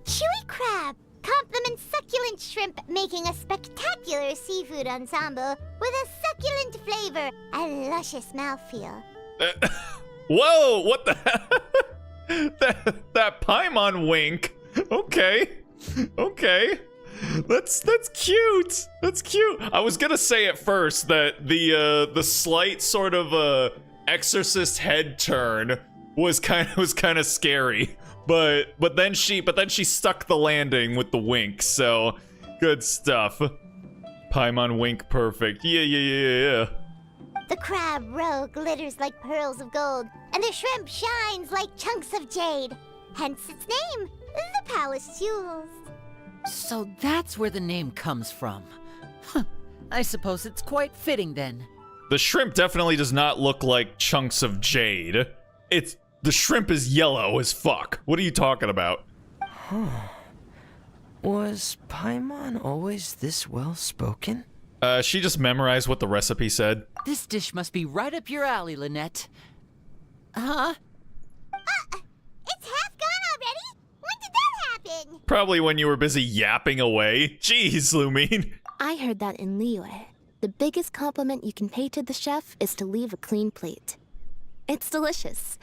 chewy crab complements succulent shrimp, making a spectacular seafood ensemble with a succulent flavor and luscious mouthfeel. Whoa, what the that Paimon wink. Okay. Okay. That's cute. That's cute. I was gonna say at first that the slight sort of exorcist head turn was kind of scary, but then she stuck the landing with the wink. So good stuff. Paimon wink perfect. Yeah. The crab roe glitters like pearls of gold, and the shrimp shines like chunks of jade. Hence its name, the Palace Jewels. So that's where the name comes from. Huh. I suppose it's quite fitting then. The shrimp definitely does not look like chunks of jade. The shrimp is yellow as fuck. What are you talking about? Was Paimon always this well spoken? She just memorized what the recipe said. This dish must be right up your alley, Lynette. Huh? It's half gone already? When did that happen? Probably when you were busy yapping away. Jeez, Lumine. I heard that in Liyue. The biggest compliment you can pay to the chef is to leave a clean plate. It's delicious.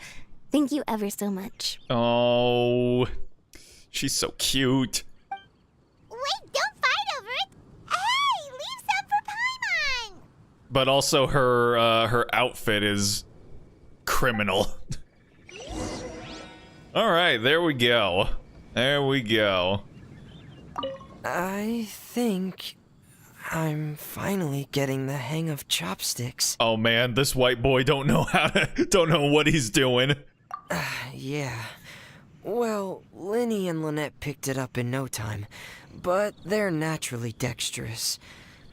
Thank you ever so much. Oh, she's so cute. Wait, don't fight over it! Hey, leave some for Paimon! But also her outfit is criminal. All right, there we go. There we go. I think I'm finally getting the hang of chopsticks. Oh man, this white boy don't know what he's doing. Yeah. Well, Linny and Lynette picked it up in no time, but they're naturally dexterous.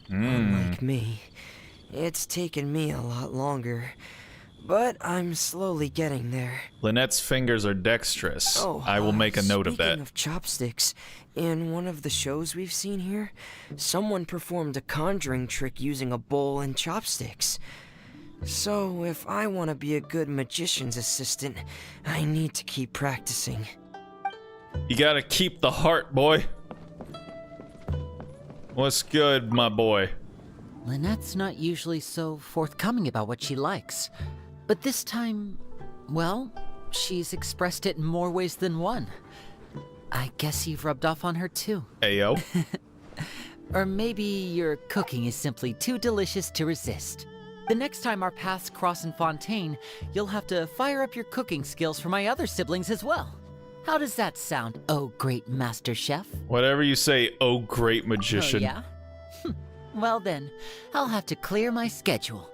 Unlike me, it's taken me a lot longer, but I'm slowly getting there. Lynette's fingers are dexterous. I will make a note of that. Speaking of chopsticks, in one of the shows we've seen here, someone performed a conjuring trick using a bowl and chopsticks. So, if I want to be a good magician's assistant, I need to keep practicing. You gotta keep the heart, boy. What's good, my boy? Lynette's not usually so forthcoming about what she likes. But this time, well, she's expressed it in more ways than one. I guess you've rubbed off on her too. Ayo. Or maybe your cooking is simply too delicious to resist. The next time our paths cross in Fontaine, you'll have to fire up your cooking skills for my other siblings as well. How does that sound, oh great master chef? Whatever you say, oh great magician. Oh yeah? Well then, I'll have to clear my schedule.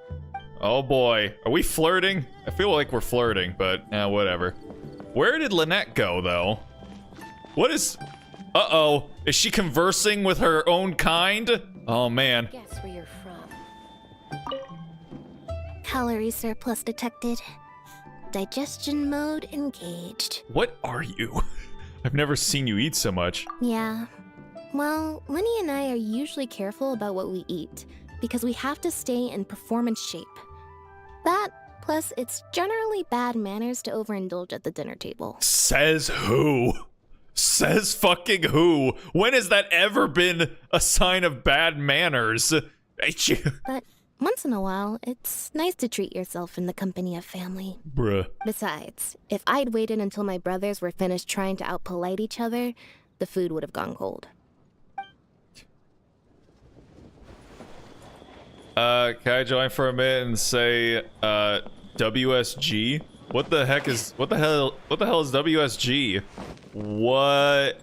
Oh boy, are we flirting? I feel like we're flirting, but whatever. Where did Lynette go, though? What is... Uh-oh, is she conversing with her own kind? Oh man. Guess where you're from. Calorie surplus detected. Digestion mode engaged. What are you? I've never seen you eat so much. Yeah. Well, Lenny and I are usually careful about what we eat, because we have to stay in performance shape. That, plus it's generally bad manners to overindulge at the dinner table. Says who? Says fucking who? When has that ever been a sign of bad manners? But once in a while, it's nice to treat yourself in the company of family. Bruh. Besides, if I'd waited until my brothers were finished trying to outpolite each other, the food would have gone cold. Can I join for a minute and say, WSG? What the hell is WSG? What?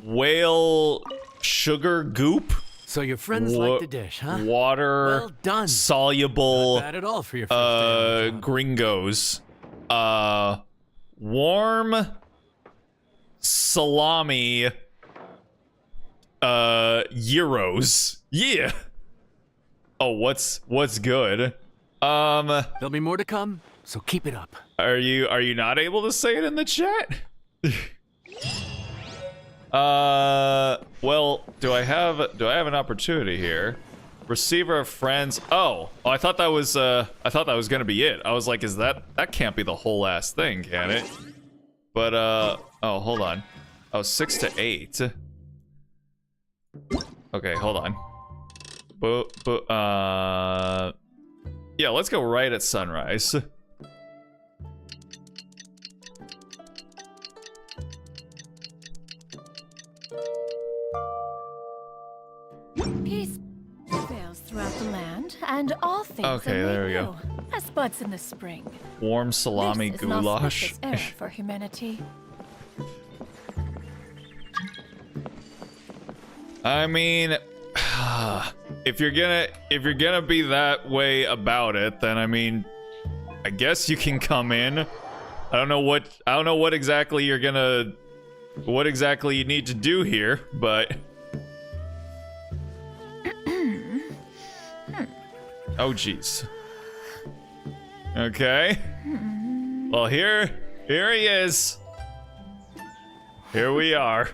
Whale sugar goop? So your friends like the dish, huh? Water Well done. soluble Not bad at all for your first day on the job. gringos. Warm salami gyros. Yeah. Oh, what's good? There'll be more to come, so keep it up. Are you not able to say it in the chat? Well, do I have an opportunity here? Receiver of friends. Oh, I thought that was gonna be it. I was like, that can't be the whole ass thing, can it? But oh, hold on. Oh, 6 to 8. Okay, hold on. Yeah, let's go right at sunrise. Peace prevails throughout the land, and all things Okay, are there made we go. new, as buds in the spring. Warm salami This is goulash. an auspicious era for humanity. I mean, if you're gonna be that way about it, then I mean, I guess you can come in. I don't know what exactly you need to do here, but oh jeez. Okay. Well, here he is. Here we are.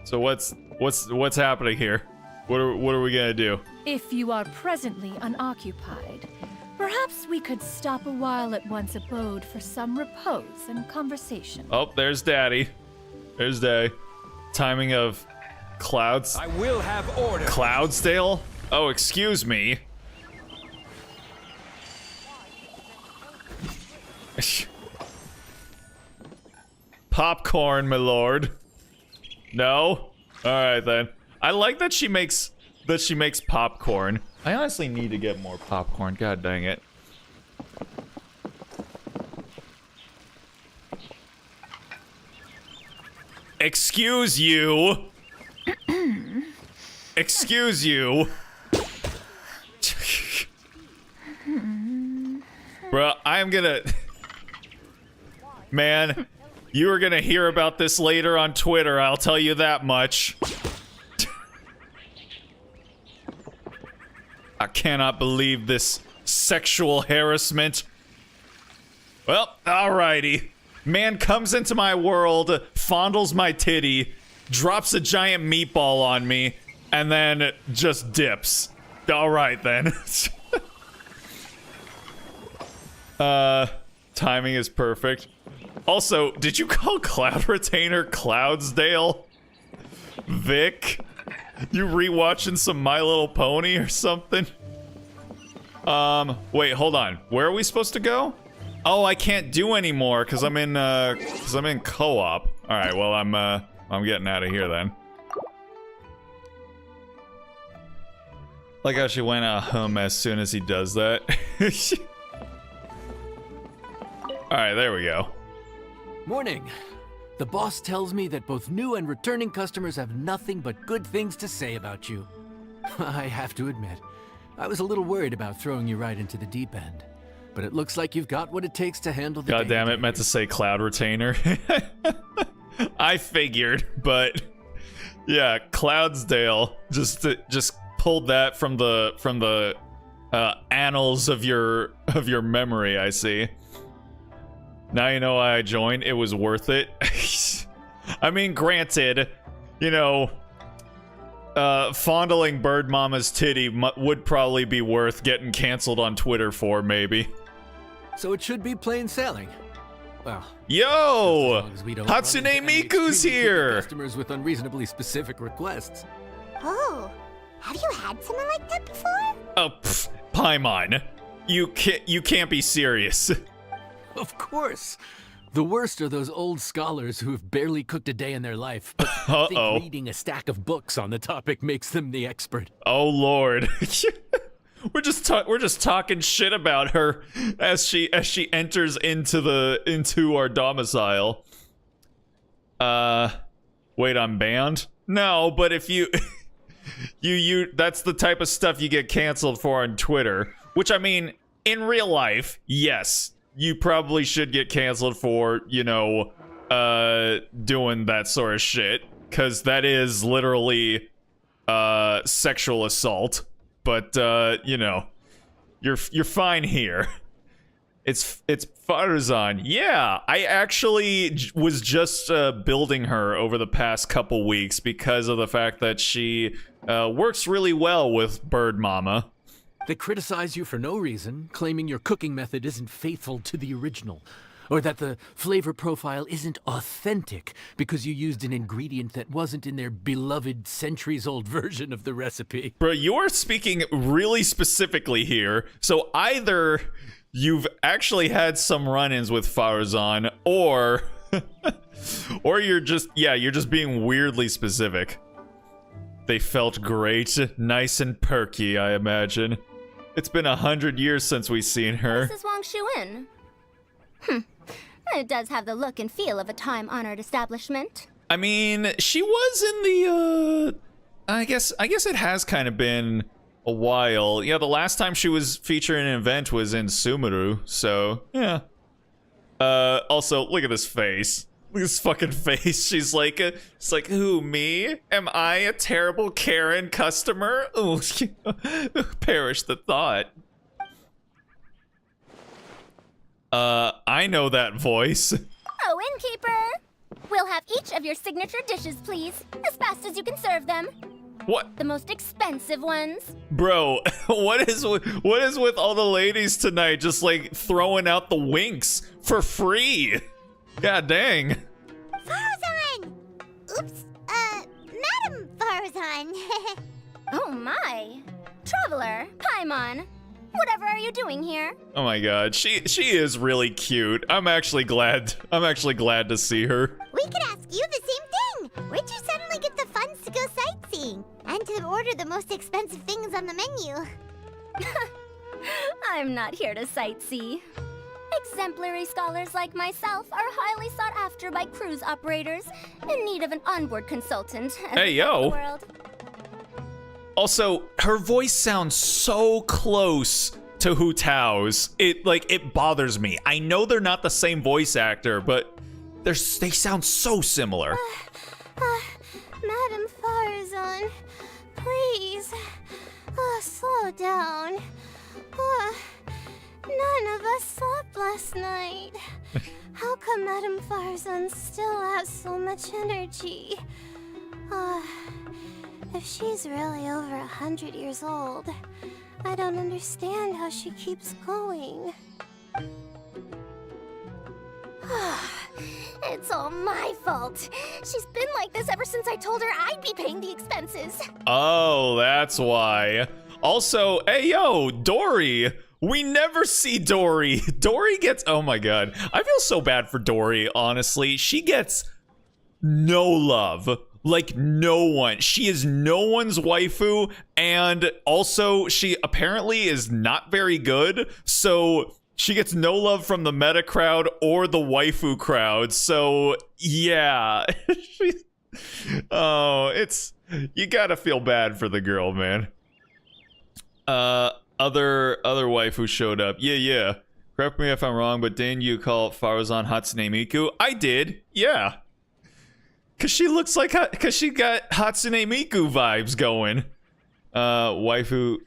So what's happening here? What are we gonna do? If you are presently unoccupied, perhaps we could stop a while at one's abode for some repose and conversation. Oh, there's Daddy. There's Day. Timing of Clouds. I will have order. Cloudsdale? Oh, excuse me. Popcorn, my lord. No? Alright then. I like that she makes popcorn. I honestly need to get more popcorn. God dang it. Excuse you. Excuse you. Bruh, I'm gonna... Man, you are gonna hear about this later on Twitter, I'll tell you that much. I cannot believe this sexual harassment. Well, alrighty. Man comes into my world, fondles my titty, drops a giant meatball on me, and then just dips. Alright then. Timing is perfect. Also, did you call Cloud Retainer Cloudsdale? Vic? You rewatching some My Little Pony or something? Wait, hold on. Where are we supposed to go? Oh, I can't do anymore because I'm in co-op. All right, well, I'm getting out of here then. Like how she went as soon as he does that. All right, there we go. Morning. The boss tells me that both new and returning customers have nothing but good things to say about you. I have to admit, I was a little worried about throwing you right into the deep end. But it looks like you've got what it takes to handle the God damn it, danger. meant to say Cloud Retainer. I figured, but yeah, Cloudsdale just pulled that from the annals of your memory, I see. Now you know why I joined. It was worth it. I mean, granted, you know, fondling Bird Mama's titty would probably be worth getting canceled on Twitter for, maybe. So it should be plain sailing. Well, yo! as long as we don't run Hatsune into any Miku's extremely picky here! Customers with unreasonably specific requests. Oh, have you had someone like that before? Oh, pff, Paimon. You can't be serious. Of course. The worst are those old scholars who have barely cooked a day in their life, but Uh-oh. think reading a stack of books on the topic makes them the expert. Oh, Lord. We're just talking shit about her as she enters into our domicile. Wait, I'm banned? No, but if you that's the type of stuff you get canceled for on Twitter. Which, I mean, in real life, yes, you probably should get canceled for, you know, doing that sort of shit, because that is literally sexual assault. But you know, you're fine here. It's Farzan. Yeah, I actually was just building her over the past couple weeks because of the fact that she works really well with Bird Mama. They criticize you for no reason, claiming your cooking method isn't faithful to the original, or that the flavor profile isn't authentic because you used an ingredient that wasn't in their beloved centuries-old version of the recipe. Bro, you're speaking really specifically here, so either you've actually had some run-ins with Farzan, or you're just being weirdly specific. They felt great, nice and perky, I imagine. It's been 100 years since we've seen her. This is Wang Shuin. It does have the look and feel of a time-honored establishment. I mean, she was in the, I guess it has kind of been a while. Yeah, the last time she was featured in an event was in Sumeru, so, yeah. Also, look at this face. Look at this fucking face. She's like, it's like, who, me? Am I a terrible Karen customer? Ooh, perish the thought. I know that voice. Oh, innkeeper! We'll have each of your signature dishes, please, as fast as you can serve them. What? The most expensive ones. Bro, what is with all the ladies tonight just like throwing out the winks for free? God dang. Farzan! Oops, Madam Farzan. Oh my. Traveler, Paimon, whatever are you doing here? Oh my god, she is really cute. I'm actually glad to see her. We could ask you the same thing. Where'd you suddenly get the funds to go sightseeing? And to order the most expensive things on the menu? I'm not here to sightsee. Exemplary scholars like myself are highly sought after by cruise operators in need of an onboard consultant. Hey, yo. Also, her voice sounds so close to Hu Tao's. It bothers me. I know they're not the same voice actor, but they sound so similar. Madam Farzan, please, slow down. None of us slept last night. How come Madam Farzan still has so much energy? If she's really over 100 years old, I don't understand how she keeps going. It's all my fault. She's been like this ever since I told her I'd be paying the expenses. Oh, that's why. Also, hey yo, Dory. We never see Dory. Dory gets, oh my god. I feel so bad for Dory, honestly. She gets no love. Like, no one. She is no one's waifu, and also, she apparently is not very good, so she gets no love from the meta crowd or the waifu crowd, so, yeah. Oh, you gotta feel bad for the girl, man. Other waifu showed up. Yeah. Correct me if I'm wrong, but didn't you call Farzan Hatsune Miku? I did, yeah. Cause she looks like, cause she got Hatsune Miku vibes going. Waifu,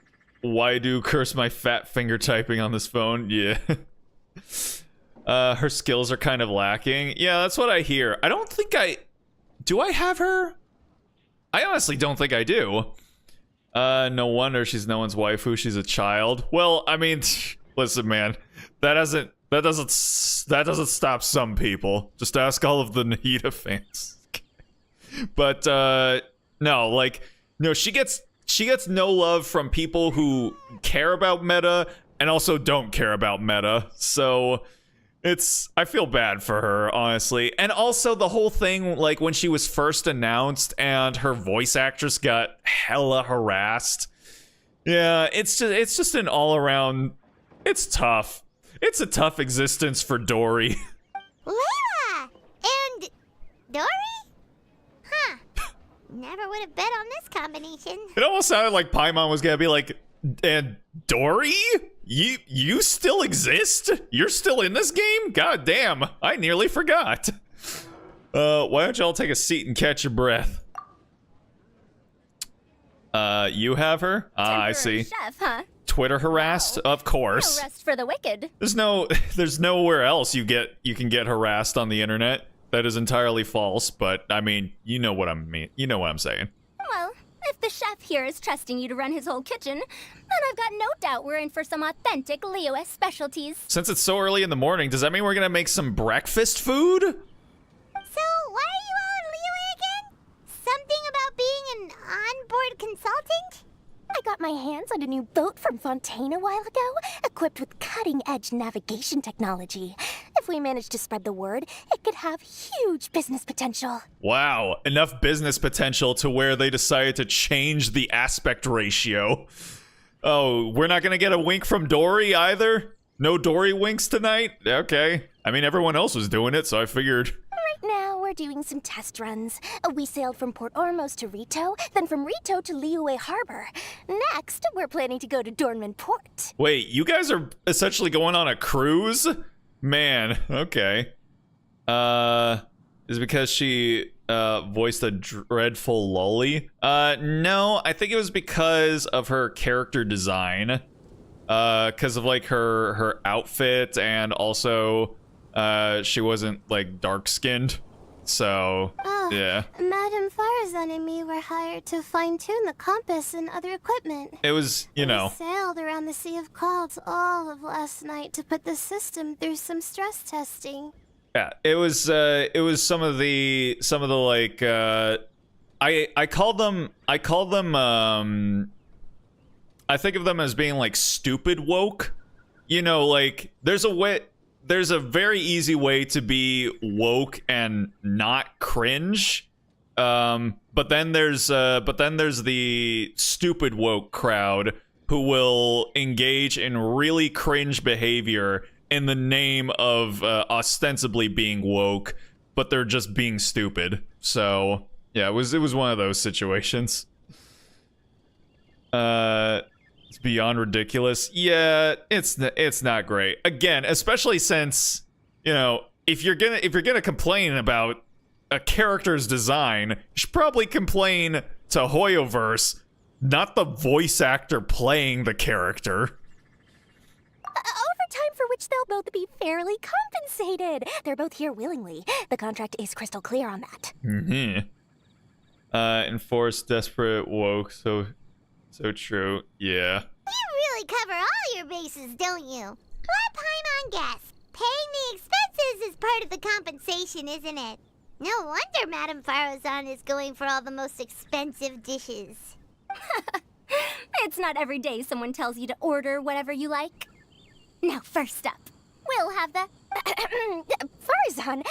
why do curse my fat finger typing on this phone? Yeah. Her skills are kind of lacking. Yeah, that's what I hear. I don't think do I have her? I honestly don't think I do. No wonder she's no one's waifu. She's a child. Well, I mean, listen, man, that doesn't stop some people. Just ask all of the Nahida fans. But no, she gets no love from people who care about meta and also don't care about meta. So I feel bad for her, honestly. And also the whole thing, like when she was first announced and her voice actress got hella harassed. Yeah, it's just an all around. It's tough. It's a tough existence for Dory. Layla! And Dory? Huh. Never would have bet on this combination. It almost sounded like Paimon was gonna be like, and Dory? You still exist? You're still in this game? God damn, I nearly forgot. Why don't y'all take a seat and catch your breath? You have her? Ah, I see. Chef, huh? Twitter harassed? Of course. No rest for the wicked. There's nowhere else you can get harassed on the internet. That is entirely false, but I mean, you know what I'm saying. Well, if the chef here is trusting you to run his whole kitchen, then I've got no doubt we're in for some authentic Liyue specialties. Since it's so early in the morning, does that mean we're gonna make some breakfast food? So, why are you all in Liyue again? Something about being an onboard consultant? I got my hands on a new boat from Fontaine a while ago, equipped with cutting-edge navigation technology. If we manage to spread the word, it could have huge business potential. Wow, enough business potential to where they decided to change the aspect ratio. Oh, we're not gonna get a wink from Dory either? No Dory winks tonight? Okay. I mean, everyone else was doing it, so I figured. Right now, we're doing some test runs. We sailed from Port Ormos to Rito, then from Rito to Liyue Harbor. Next, we're planning to go to Dornman Port. Wait, you guys are essentially going on a cruise? Man, okay. Is it because she voiced a dreadful lolly? No, I think it was because of her character design. Because of like her outfit, and also she wasn't like dark skinned. So yeah. Madame Farazan and me were hired to fine-tune the compass and other equipment. It was, you know. We sailed around the Sea of Clouds all of last night to put the system through some stress testing. Yeah, it was some of the like I call them I think of them as being like stupid woke. You know, like there's a very easy way to be woke and not cringe. But then there's the stupid woke crowd who will engage in really cringe behavior in the name of ostensibly being woke, but they're just being stupid. So yeah, it was one of those situations. It's beyond ridiculous. Yeah, it's not great. Again, especially since, you know, if you're gonna complain about a character's design, you should probably complain to Hoyoverse, not the voice actor playing the character. Overtime for which they'll both be fairly compensated. They're both here willingly. The contract is crystal clear on that. Mm-hmm. Enforce desperate woke, so true. Yeah. You really cover all your bases, don't you? Let Paimon guess. Paying the expenses is part of the compensation, isn't it? No wonder Madame Farazan is going for all the most expensive dishes. It's not every day someone tells you to order whatever you like. Now, first up, we'll have the... Farazan,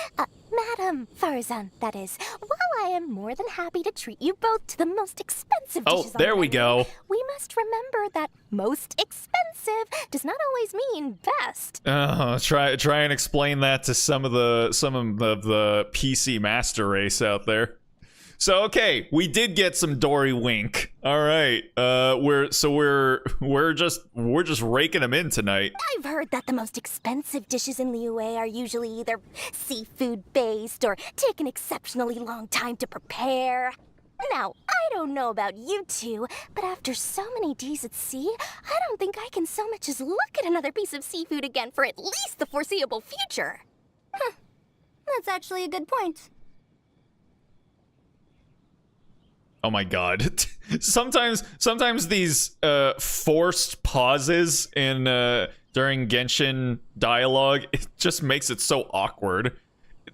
Madame Farazan, that is. While I am more than happy to treat you both to the most expensive dishes Oh, there on the we menu, go. we must remember that most expensive does not always mean best. Try and explain that to some of the PC master race out there. So okay, we did get some Dory wink. All right, we're just raking them in tonight. I've heard that the most expensive dishes in Liyue are usually either seafood-based or take an exceptionally long time to prepare. Now, I don't know about you two, but after so many days at sea, I don't think I can so much as look at another piece of seafood again for at least the foreseeable future. Huh. That's actually a good point. Oh my god. Sometimes these forced pauses in during Genshin dialogue, it just makes it so awkward.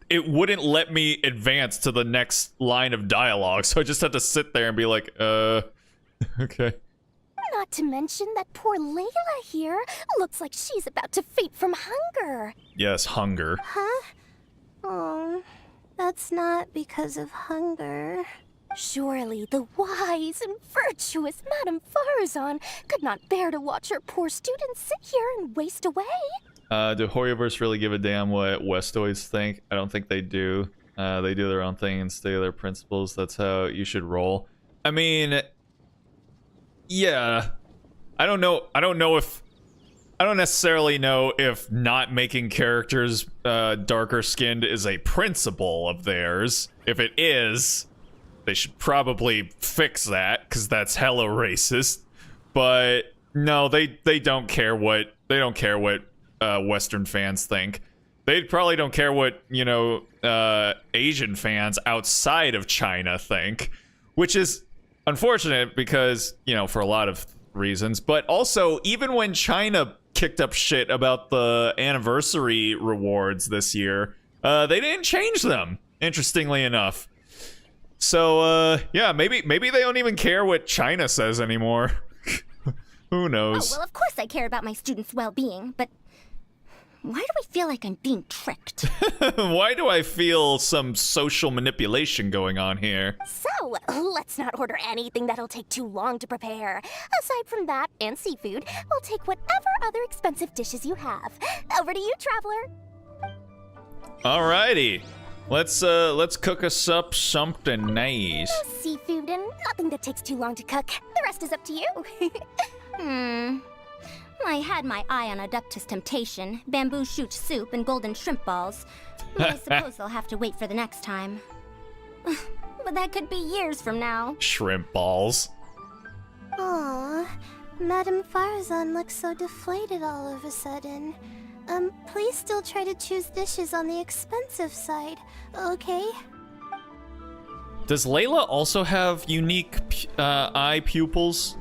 It wouldn't let me advance to the next line of dialogue, so I just had to sit there and be like, okay. Not to mention that poor Layla here looks like she's about to faint from hunger. Yes, hunger. Huh? Oh, that's not because of hunger. Surely the wise and virtuous Madame Farazan could not bear to watch her poor students sit here and waste away. Do Horrorverse really give a damn what Westoids think? I don't think they do. They do their own thing and stay to their principles. That's how you should roll. I mean, yeah. I don't necessarily know if not making characters darker skinned is a principle of theirs. If it is, they should probably fix that, because that's hella racist. But no, they don't care what Western fans think. They probably don't care what, you know, Asian fans outside of China think, which is unfortunate because, you know, for a lot of reasons. But also, even when China kicked up shit about the anniversary rewards this year, they didn't change them, interestingly enough. So, yeah, maybe they don't even care what China says anymore. Who knows? Oh, well, of course I care about my students' well-being, but why do I feel like I'm being tricked? Why do I feel some social manipulation going on here? So, let's not order anything that'll take too long to prepare. Aside from that and seafood, we'll take whatever other expensive dishes you have. Over to you, traveler. Alrighty. Let's cook us up something nice. Seafood and nothing that takes too long to cook. The rest is up to you. I had my eye on Adeptus Temptation, bamboo shoot soup, and golden shrimp balls. I suppose I'll have to wait for the next time. But that could be years from now. Shrimp balls. Aw, Madame Farazan looks so deflated all of a sudden. Please still try to choose dishes on the expensive side, okay? Does Layla also have unique eye pupils?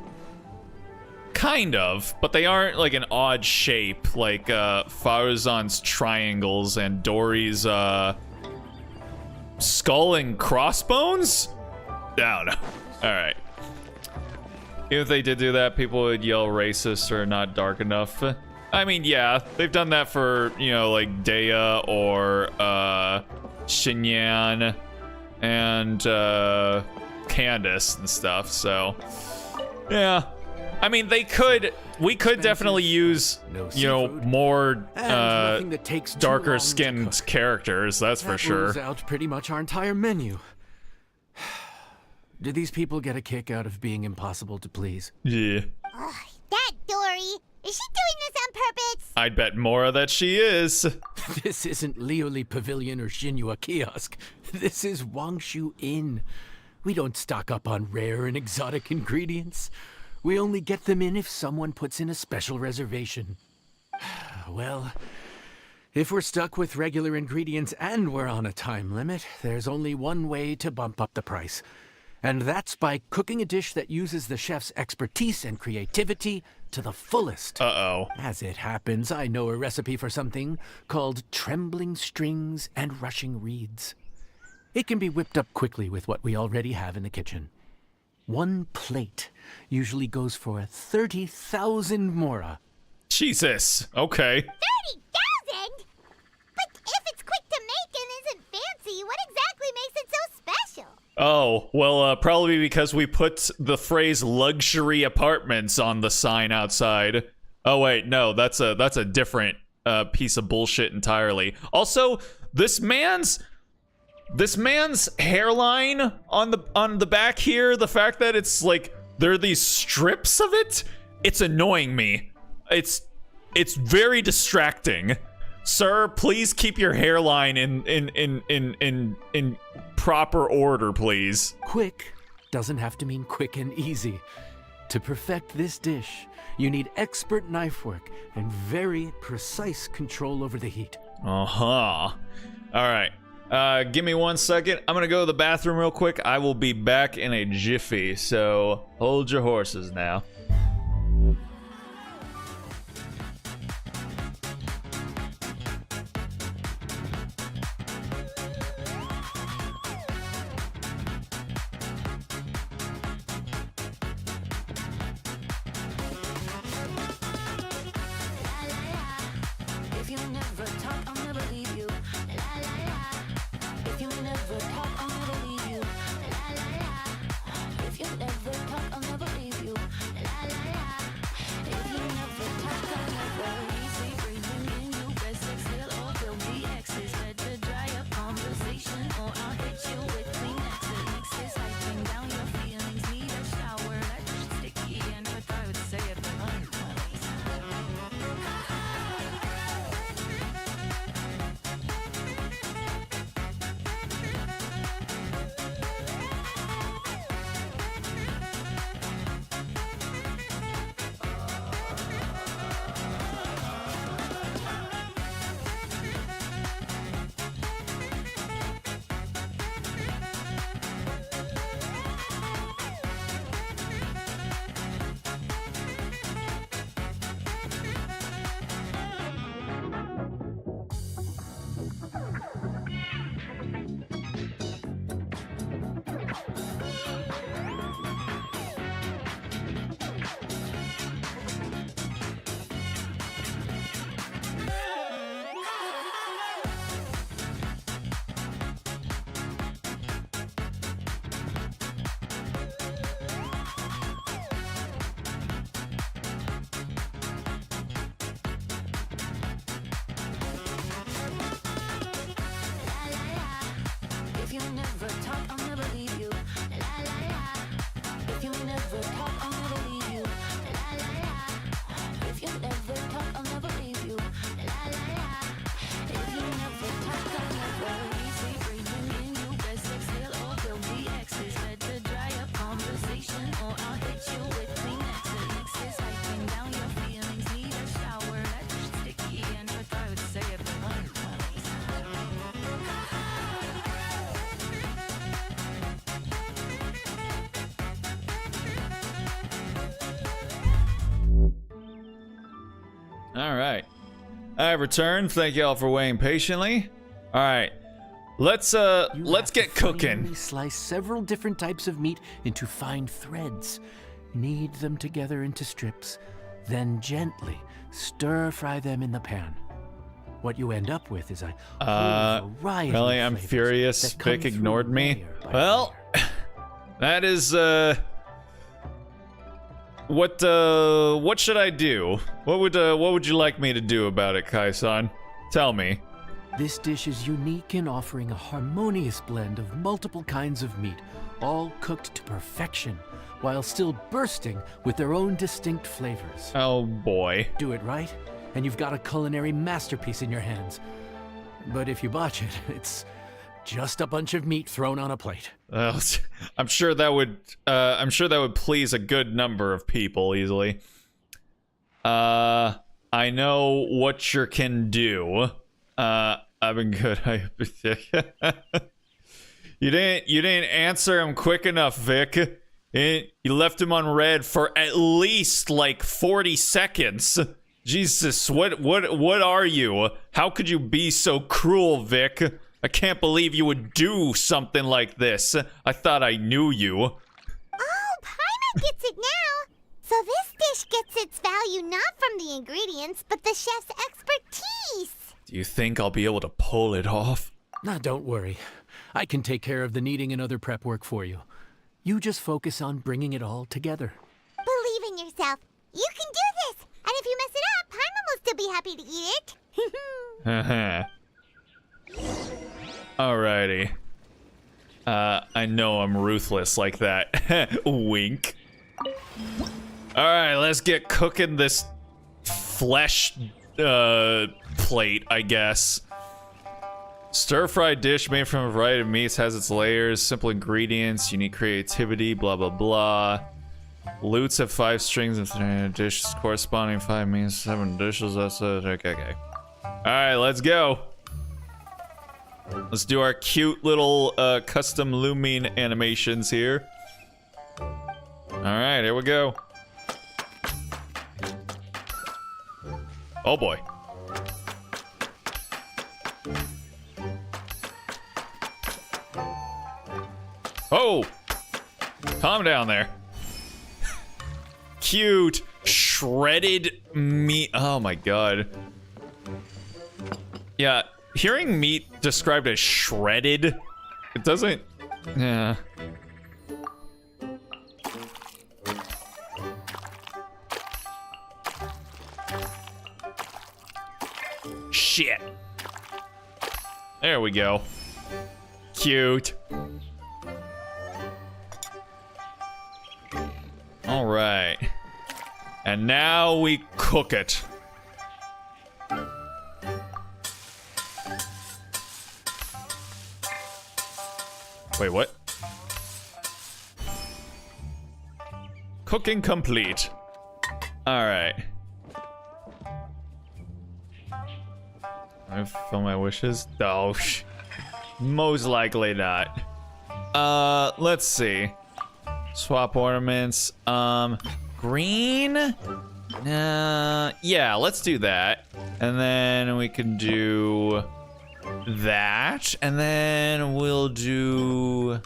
Kind of, but they aren't like an odd shape like Farazan's triangles and Dory's skull and crossbones? I don't know. Alright. If they did do that, people would yell racist or not dark enough. I mean, yeah, they've done that for, you know, like Dea or Shinyan and Candace and stuff, so yeah. I mean, we could definitely use, you know, more darker skinned characters, that's for sure. That rules out pretty much our entire menu. Do these people get a kick out of being impossible to please? Yeah. Ugh, that Dory! Is she doing this on purpose? I'd bet more that she is. This isn't Lioli Pavilion or Xinhua Kiosk. This is Wangshu Inn. We don't stock up on rare and exotic ingredients. We only get them in if someone puts in a special reservation. Well, if we're stuck with regular ingredients and we're on a time limit, there's only one way to bump up the price. And that's by cooking a dish that uses the chef's expertise and creativity to the fullest. Uh-oh. As it happens, I know a recipe for something called trembling strings and rushing reeds. It can be whipped up quickly with what we already have in the kitchen. One plate usually goes for 30,000 mora. Jesus. Okay. 30,000? But if it's quick to make and isn't fancy, what exactly makes it so special? Oh, well, probably because we put the phrase luxury apartments on the sign outside. Oh wait, no, that's a different piece of bullshit entirely. Also, this man's hairline on the back here, the fact that it's like there are these strips of it, it's annoying me. It's very distracting. Sir, please keep your hairline in proper order, please. Quick doesn't have to mean quick and easy. To perfect this dish, you need expert knife work and very precise control over the heat. Uh-huh. All right. Give me 1 second. I'm gonna go to the bathroom real quick. I will be back in a jiffy, so hold your horses now. All right. I've returned. Thank you all for waiting patiently. All right. Let's get cooking. Finely slice several different types of meat into fine threads. Knead them together into strips, then gently stir-fry them in the pan. What you end up with is a whole variety really, of I'm flavors furious. that come Vic through ignored me. layer by Well, layer. that is what should I do? What would you like me to do about it, Kai-san? Tell me. This dish is unique in offering a harmonious blend of multiple kinds of meat, all cooked to perfection, while still bursting with their own distinct flavors. Oh boy. Do it right, and you've got a culinary masterpiece in your hands. But if you botch it, it's just a bunch of meat thrown on a plate. I'm sure that would please a good number of people easily. I know what you can do. I've been good. You didn't answer him quick enough, Vic. You left him on red for at least like 40 seconds. Jesus, what are you? How could you be so cruel, Vic? I can't believe you would do something like this. I thought I knew you. Oh, Paimon gets it now. So this dish gets its value not from the ingredients, but the chef's expertise. Do you think I'll be able to pull it off? Nah, don't worry. I can take care of the kneading and other prep work for you. You just focus on bringing it all together. Believe in yourself. You can do this. And if you mess it up, Paimon will still be happy to eat it. Alrighty. I know I'm ruthless like that. Wink. Alright, let's get cooking this flesh plate, I guess. Stir-fried dish made from a variety of meats, has its layers, simple ingredients, unique creativity, blah blah blah. Loots have 5 strings and dishes corresponding 5 means 7 dishes. That's okay. Alright, let's go. Let's do our cute little custom looming animations here. Alright, here we go. Oh boy. Oh! Calm down there. Cute shredded meat. Oh my god. Yeah, hearing meat described as shredded, it doesn't. Yeah. Shit. There we go. Cute. All right. And now we cook it. Wait, what? Cooking complete. All right. I fulfill my wishes? Oh, most likely not. Let's see. Swap ornaments. Green? Yeah, let's do that. And then we can do that. And then we'll do...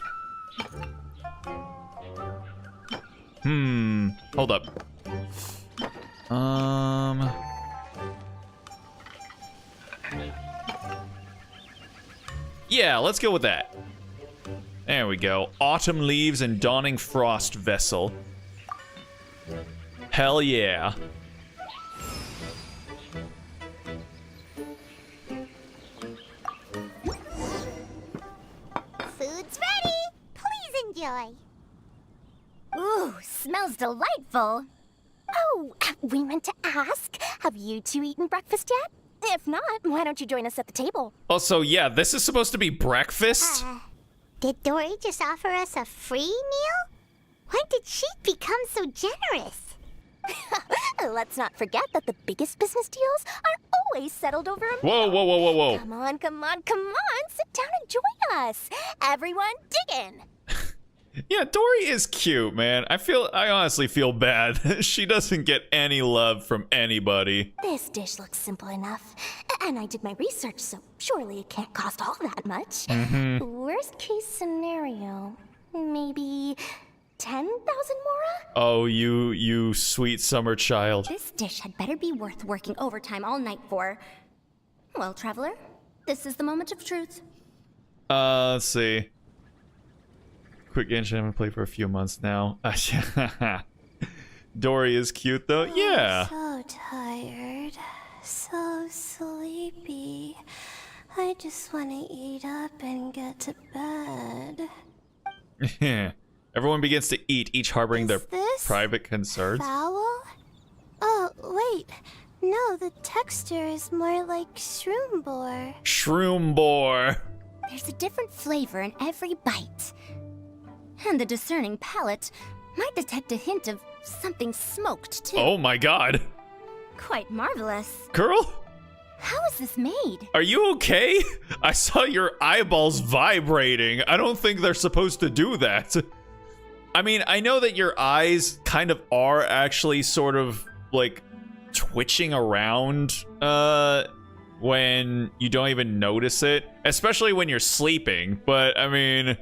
Hold up. Yeah, let's go with that. There we go. Autumn leaves and dawning frost vessel. Hell yeah. Food's ready. Please enjoy. Ooh, smells delightful. Oh, we meant to ask, have you two eaten breakfast yet? If not, why don't you join us at the table? Also, yeah, this is supposed to be breakfast? Did Dory just offer us a free meal? When did she become so generous? Let's not forget that the biggest business deals are always settled over a meal. Whoa. Come on. Sit down and join us. Everyone, dig in. Yeah, Dory is cute, man. I honestly feel bad. She doesn't get any love from anybody. This dish looks simple enough. And I did my research, so surely it can't cost all that much. Worst case scenario, maybe 10,000 mora? Oh, you sweet summer child. This dish had better be worth working overtime all night for. Well, traveler, this is the moment of truth. Let's see. Quick Genshin, I haven't played for a few months now. Dory is cute though. Yeah. So tired. So sleepy. I just want to eat up and get to bed. Everyone begins to eat, each harboring their this private concerns. Foul? Oh, wait. No, the texture is more like shroom boar. Shroom boar. There's a different flavor in every bite. And the discerning palate might detect a hint of something smoked, too. Oh my god. Quite marvelous. Girl? How is this made? Are you okay? I saw your eyeballs vibrating. I don't think they're supposed to do that. I mean, I know that your eyes kind of are actually sort of, like, twitching around, when you don't even notice it. Especially when you're sleeping. But, I mean...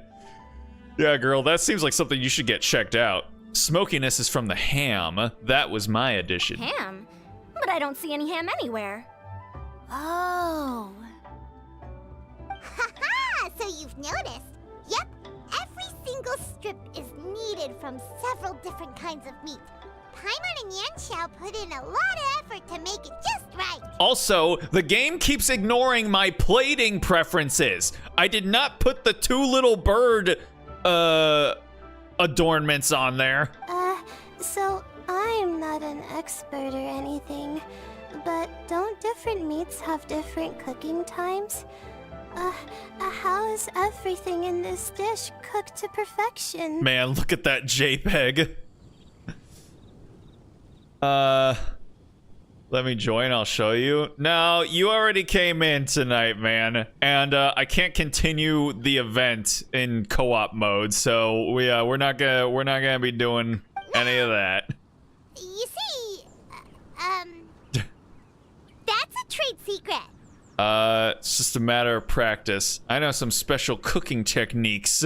Yeah, girl, that seems like something you should get checked out. Smokiness is from the ham. That was my addition. Ham? But I don't see any ham anywhere. Oh. Haha! So you've noticed. Yep, every single strip is needed from several different kinds of meat. Paimon and Yanxiao put in a lot of effort to make it just right. Also, the game keeps ignoring my plating preferences. I did not put the two little bird adornments on there. So I'm not an expert or anything, but don't different meats have different cooking times? How is everything in this dish cooked to perfection? Man, look at that JPEG. Let me join, I'll show you. No, you already came in tonight, man. And I can't continue the event in co-op mode, so we're not gonna be doing any of that. You see, that's a trade secret. It's just a matter of practice. I know some special cooking techniques.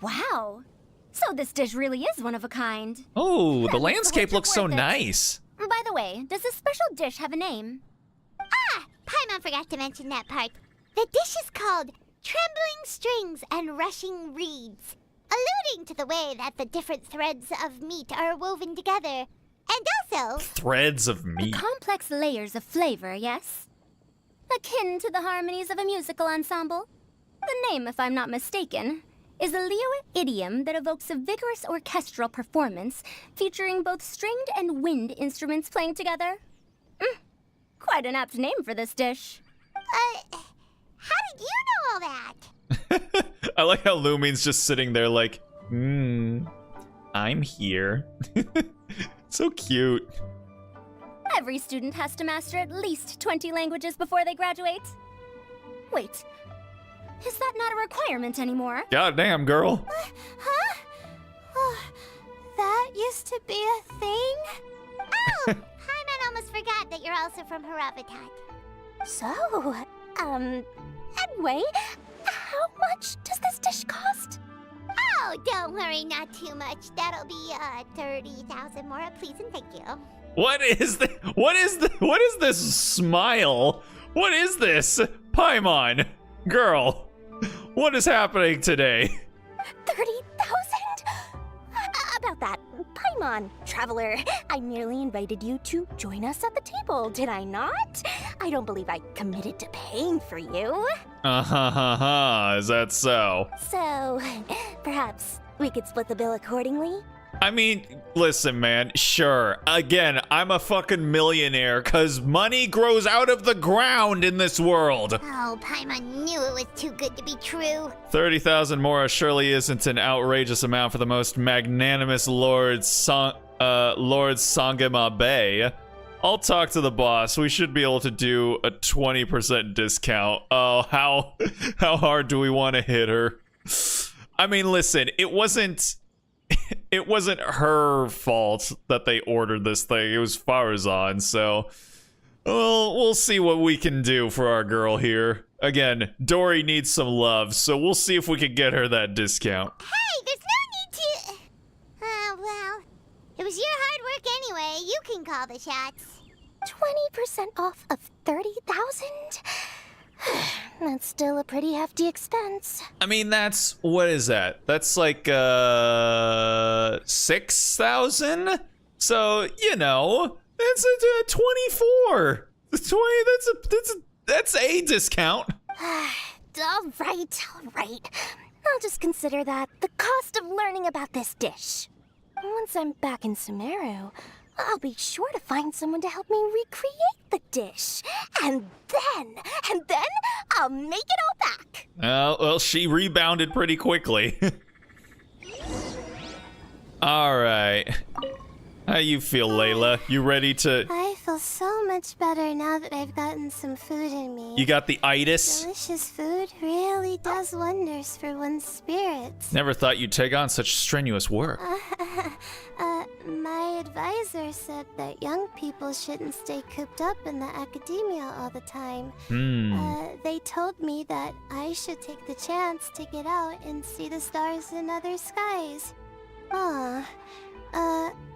Wow. So this dish really is one of a kind. Oh, the That makes landscape whole looks trip so worth it. nice. By the way, does this special dish have a name? Ah, Paimon forgot to mention that part. The dish is called Trembling Strings and Rushing Reeds, alluding to the way that the different threads of meat are woven together. And also, Threads of meat. Complex layers of flavor, yes? Akin to the harmonies of a musical ensemble. The name, if I'm not mistaken, is a Liyue idiom that evokes a vigorous orchestral performance featuring both stringed and wind instruments playing together. Quite an apt name for this dish. how did you know all that? I like how Lumine's just sitting there like, I'm here. So cute. Every student has to master at least 20 languages before they graduate. Wait, is that not a requirement anymore? God damn, girl. Huh? Oh, that used to be a thing? Oh, Paimon almost forgot that you're also from Harabatat. So, anyway, how much does this dish cost? Oh, don't worry, not too much. That'll be 30,000 more, please and thank you. What is this smile? What is this? Paimon, girl, what is happening today? 30,000? About that, Paimon, traveler, I merely invited you to join us at the table, did I not? I don't believe I committed to paying for you. Is that so? So, perhaps we could split the bill accordingly? I mean, listen, man, sure. Again, I'm a fucking millionaire because money grows out of the ground in this world. Oh, Paimon knew it was too good to be true. 30,000 more surely isn't an outrageous amount for the most magnanimous Lord Sangema Bay. I'll talk to the boss. We should be able to do a 20% discount. Oh, how hard do we want to hit her? I mean, listen, it wasn't it wasn't her fault that they ordered this thing. It was Farazan, so we'll see what we can do for our girl here. Again, Dory needs some love, so we'll see if we can get her that discount. Hey, there's no need to... well, it was your hard work anyway. You can call the shots. 20% off of 30,000? That's still a pretty hefty expense. I mean, what is that? That's like, 6,000? So, you know, that's a 24. That's a discount. All right. I'll just consider that the cost of learning about this dish. Once I'm back in Sumeru, I'll be sure to find someone to help me recreate the dish. And then I'll make it all back. Well, she rebounded pretty quickly. All right. How you feel, Layla? You ready to... I feel so much better now that I've gotten some food in me. You got the itis? Delicious food really does wonders for one's spirits. Never thought you'd take on such strenuous work. My advisor said that young people shouldn't stay cooped up in the academia all the time. They told me that I should take the chance to get out and see the stars in other skies.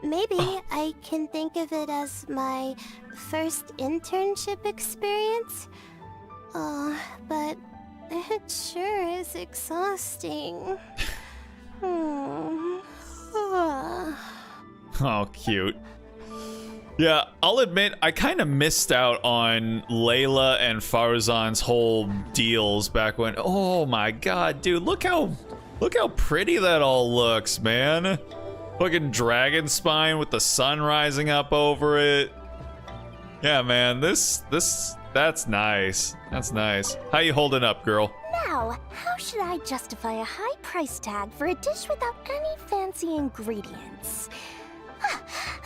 Maybe I can think of it as my first internship experience. But it sure is exhausting. Oh, cute. Yeah, I'll admit, I kind of missed out on Layla and Farazan's whole deals back when... Oh my god, dude, look how pretty that all looks, man. Fucking dragon spine with the sun rising up over it. Yeah, man, that's nice. That's nice. How you holding up, girl? Now, how should I justify a high price tag for a dish without any fancy ingredients?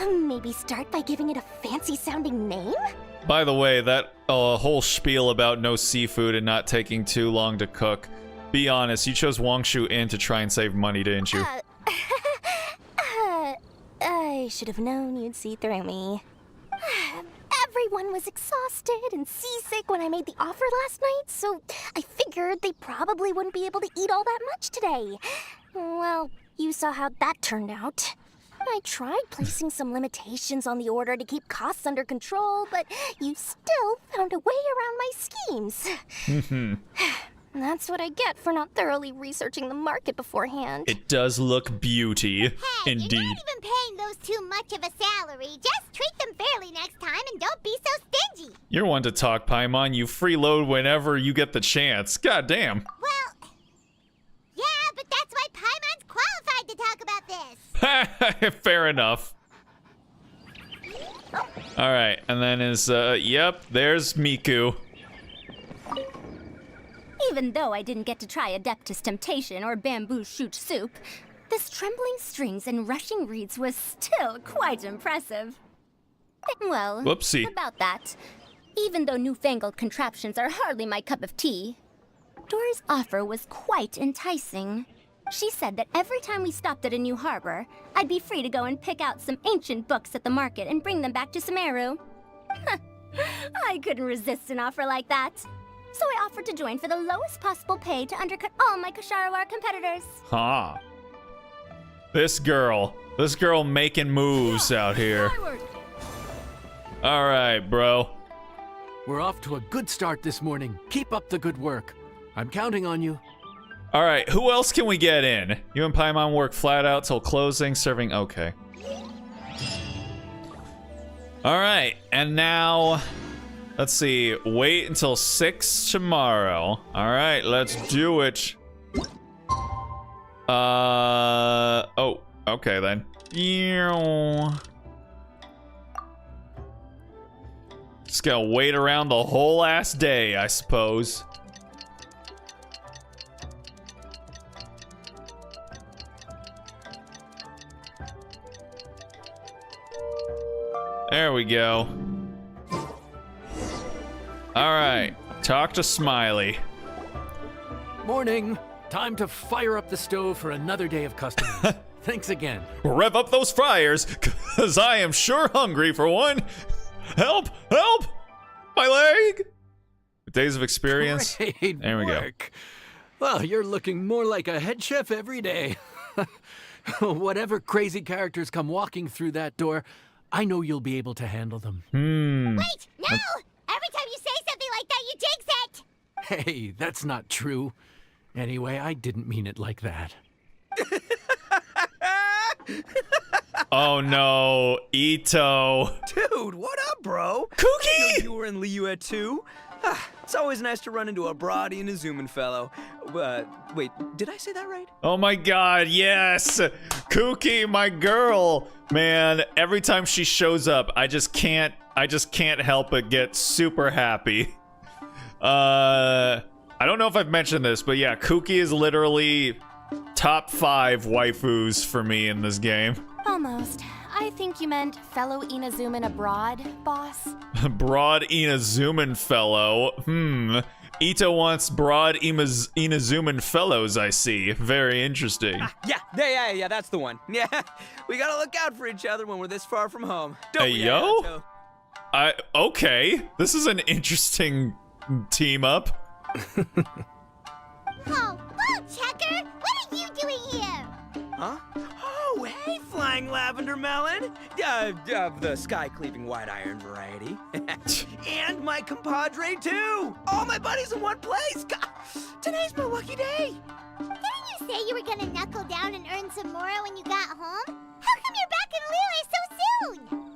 Maybe start by giving it a fancy-sounding name? By the way, that whole spiel about no seafood and not taking too long to cook. Be honest, you chose Wangshu Inn to try and save money, didn't you? I should have known you'd see through me. Everyone was exhausted and seasick when I made the offer last night, so I figured they probably wouldn't be able to eat all that much today. Well, you saw how that turned out. I tried placing some limitations on the order to keep costs under control, but you still found a way around my schemes. That's what I get for not thoroughly researching the market beforehand. It does look beauty, indeed. You're not even paying those too much of a salary. Just treat them fairly next time and don't be so stingy. You're one to talk, Paimon. You freeload whenever you get the chance. God damn. Well, yeah, but that's why Paimon's qualified to talk about this. Fair enough. All right, and then yep, there's Miku. Even though I didn't get to try Adeptus Temptation or Bamboo Shoot Soup, this trembling strings and rushing reeds was still quite impressive. Well, Whoopsie. About that, even though newfangled contraptions are hardly my cup of tea, Dora's offer was quite enticing. She said that every time we stopped at a new harbor, I'd be free to go and pick out some ancient books at the market and bring them back to Sumeru. I couldn't resist an offer like that. So I offered to join for the lowest possible pay to undercut all my Ksharawar competitors. Huh. This girl making moves out here. All right, bro. We're off to a good start this morning. Keep up the good work. I'm counting on you. All right, who else can we get in? You and Paimon work flat out till closing, serving... Okay. All right, and now... Let's see, wait until 6 tomorrow. All right, let's do it. Oh, okay then. Just gonna wait around the whole ass day, I suppose. There we go. All right, talk to Smiley. Morning. Time to fire up the stove for another day of customers. Thanks again. Rev up those fryers, cause I am sure hungry for one. Help! Help! My leg! Days of experience. Great There we go. work. Well, you're looking more like a head chef every day. Whatever crazy characters come walking through that door, I know you'll be able to handle them. Wait, no! Every time you say something like that, you jinx it! Hey, that's not true. Anyway, I didn't mean it like that. Oh no, Ito. Dude, what up, bro? Cookie! You were in Liyue too? It's always nice to run into a Brody and a Zoomin fellow. Wait, did I say that right? Oh my god, yes! Cookie, my girl! Man, every time she shows up, I just can't help but get super happy. I don't know if I've mentioned this, but yeah, Cookie is literally top 5 waifus for me in this game. Almost. I think you meant fellow Inazuman abroad, boss. Broad Inazuman fellow. Ito wants broad Inazuman fellows, I see. Very interesting. Yeah, that's the one. Yeah, we gotta look out for each other when we're this far from home. Don't Hey, we, yo? Ayato? Okay. This is an interesting team up. Oh, Checker! What are you doing here? Huh? Oh, hey, Flying Lavender Melon! Of the sky-cleaving white iron variety. And my compadre, too! All my buddies in one place! God, today's my lucky day! Didn't you say you were gonna knuckle down and earn some more when you got home? How come you're back in Liyue so soon?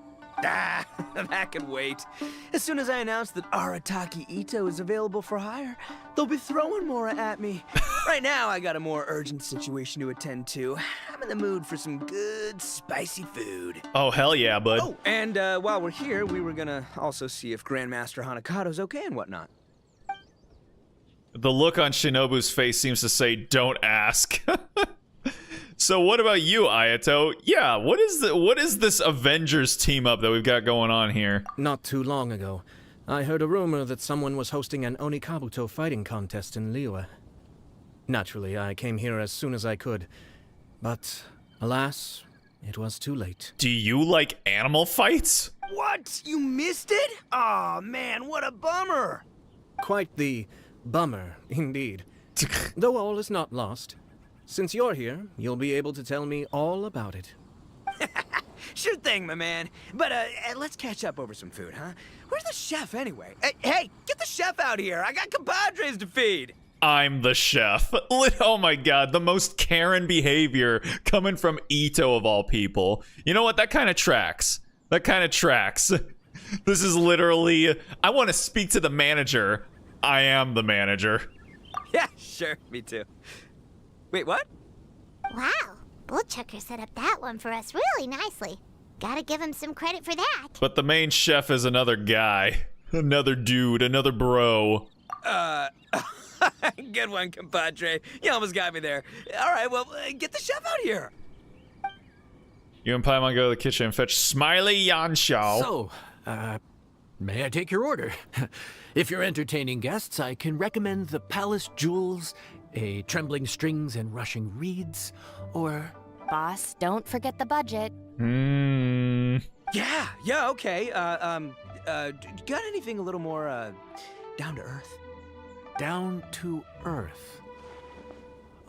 That could wait. As soon as I announce that Arataki Ito is available for hire, they'll be throwing more at me. Right now, I got a more urgent situation to attend to. I'm in the mood for some good, spicy food. Oh, hell yeah, bud. Oh, and while we're here, we were gonna also see if Grandmaster Hanakado's okay and whatnot. The look on Shinobu's face seems to say, don't ask. So what about you, Ayato? Yeah, what is this Avengers team up that we've got going on here? Not too long ago, I heard a rumor that someone was hosting an Onikabuto fighting contest in Liyue. Naturally, I came here as soon as I could, but alas, it was too late. Do you like animal fights? What? You missed it? Aw, man, what a bummer! Quite the bummer, indeed. Though all is not lost. Since you're here, you'll be able to tell me all about it. Sure thing, my man. But let's catch up over some food, huh? Where's the chef anyway? Hey, get the chef out here. I got compadres to feed. I'm the chef. Oh my god, the most Karen behavior coming from Ito of all people. You know what? That kind of tracks. That kind of tracks. This is literally, I want to speak to the manager. I am the manager. Yeah, sure. Me too. Wait, what? Wow, Bullchucker set up that one for us really nicely. Gotta give him some credit for that. But the main chef is another guy. Another dude, another bro. Good one, compadre. You almost got me there. All right, well, get the chef out here. You and Paimon go to the kitchen and fetch Smiley Yanshao. So, may I take your order? If you're entertaining guests, I can recommend the Palace Jewels, a Trembling Strings and Rushing Reeds, or... Boss, don't forget the budget. Yeah, okay. Got anything a little more, down to earth? Down to earth.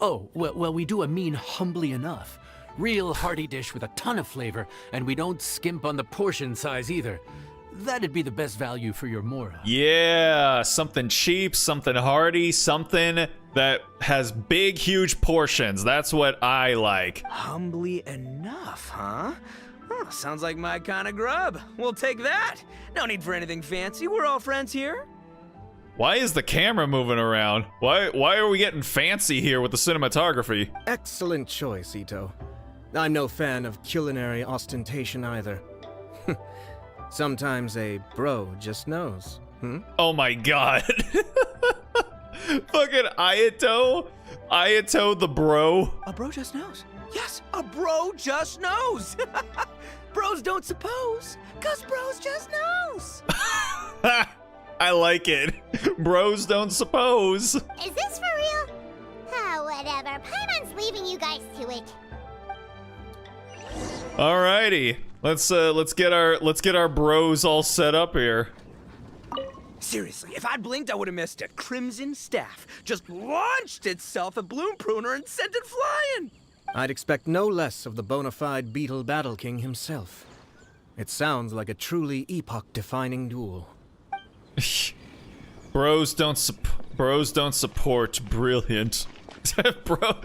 Oh, well, we do a mean humbly enough. Real hearty dish with a ton of flavor, and we don't skimp on the portion size either. That'd be the best value for your mora. Yeah, something cheap, something hearty, something that has big, huge portions. That's what I like. Humbly enough, huh? Oh, sounds like my kind of grub. We'll take that. No need for anything fancy. We're all friends here. Why is the camera moving around? Why are we getting fancy here with the cinematography? Excellent choice, Ito. I'm no fan of culinary ostentation either. Sometimes a bro just knows. Oh my god. Fucking Ayato the bro. A bro just knows. Yes, a bro just knows. Bros don't suppose, 'cause bros just knows. I like it. Bros don't suppose. Is this for real? Ah, whatever. Paimon's leaving you guys to it. Alrighty. Let's get our bros all set up here. Seriously, if I'd blinked, I would have missed it. Crimson Staff just launched itself at Bloom Pruner and sent it flying. I'd expect no less of the bona fide Beetle Battle King himself. It sounds like a truly epoch-defining duel. Bros don't support. Brilliant. Bro,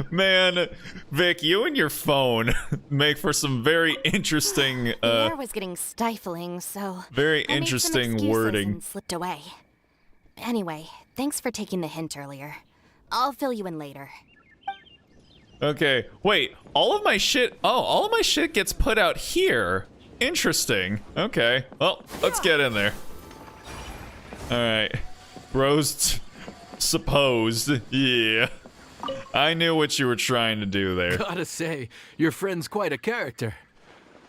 man, Vic, you and your phone make for some very interesting, The air was getting stifling, so very I made some interesting excuses wording. and slipped away. Anyway, thanks for taking the hint earlier. I'll fill you in later. Okay, wait, all of my shit gets put out here. Interesting. Okay, well, let's get in there. Alright. Bros supposed. Yeah. I knew what you were trying to do there. Gotta say, your friend's quite a character.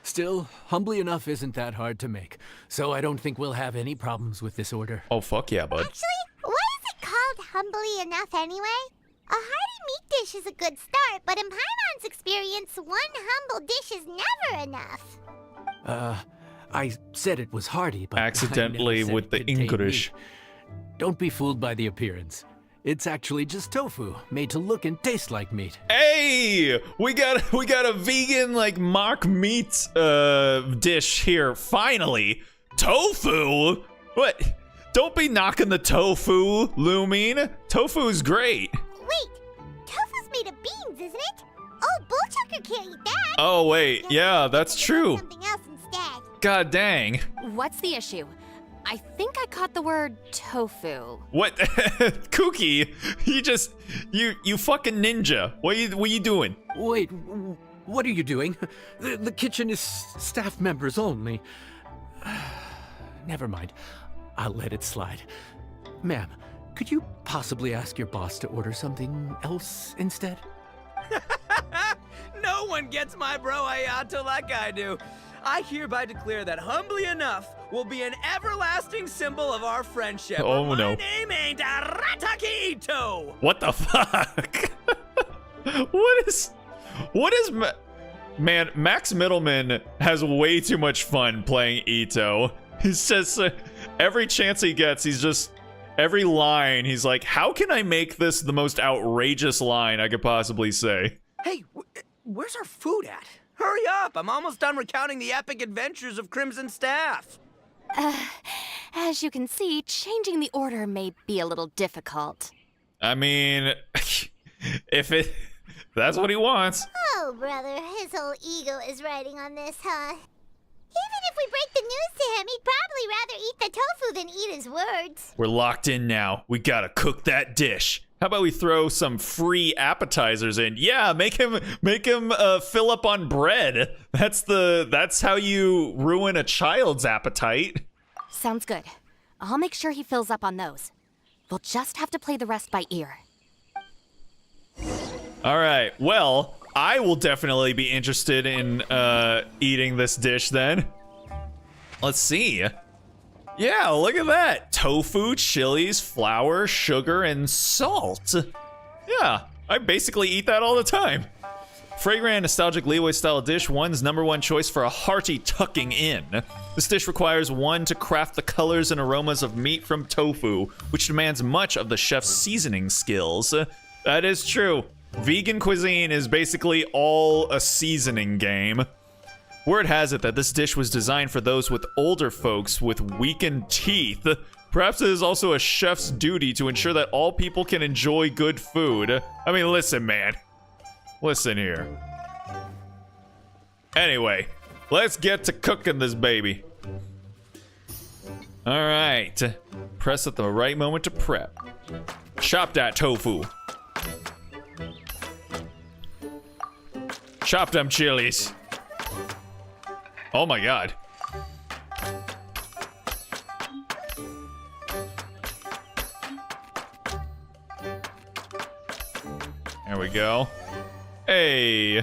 Still, humbly enough isn't that hard to make, so I don't think we'll have any problems with this order. Oh, fuck yeah, bud. Actually, what is it called humbly enough anyway? A hearty meat dish is a good start, but in Paimon's experience, one humble dish is never enough. I said it was hearty, but Accidentally I never said with it the contained English. meat. Don't be fooled by the appearance. It's actually just tofu, made to look and taste like meat. Hey, we got a vegan like mock meat dish here. Finally, tofu. What? Don't be knocking the tofu, Lumine. Tofu's great. Wait, tofu's made of beans, isn't it? Oh, Bullchucker can't eat that. Oh wait, yeah, that's true. Something else instead. God dang. What's the issue? I think I caught the word tofu. What? Kooky, you fucking ninja. What you doing? Wait, what are you doing? The kitchen is staff members only. Never mind. I'll let it slide. Ma'am, could you possibly ask your boss to order something else instead? No one gets my bro Ayato like I do. I hereby declare that humbly enough will be an everlasting symbol of our friendship. Oh, My no. name ain't Arataki Ito. What the fuck? What is man, Max Middleman has way too much fun playing Ito. He's just every chance he gets, he's just every line he's like, how can I make this the most outrageous line I could possibly say? Hey, where's our food at? Hurry up! I'm almost done recounting the epic adventures of Crimson Staff. As you can see, changing the order may be a little difficult. I mean, if that's what he wants. Oh, brother, his whole ego is riding on this, huh? Even if we break the news to him, he'd probably rather eat the tofu than eat his words. We're locked in now. We gotta cook that dish. How about we throw some free appetizers in? Yeah, make him fill up on bread. That's how you ruin a child's appetite. Sounds good. I'll make sure he fills up on those. We'll just have to play the rest by ear. All right. Well, I will definitely be interested in eating this dish then. Let's see. Yeah, look at that. Tofu, chilies, flour, sugar, and salt. Yeah, I basically eat that all the time. Fragrant, nostalgic Liyue style dish, one's #1 choice for a hearty tucking in. This dish requires one to craft the colors and aromas of meat from tofu, which demands much of the chef's seasoning skills. That is true. Vegan cuisine is basically all a seasoning game. Word has it that this dish was designed for those with older folks with weakened teeth. Perhaps it is also a chef's duty to ensure that all people can enjoy good food. I mean, listen, man. Listen here. Anyway, let's get to cooking this baby. All right. Press at the right moment to prep. Chop that tofu. Chop them chilies. Oh my god. There we go. Hey.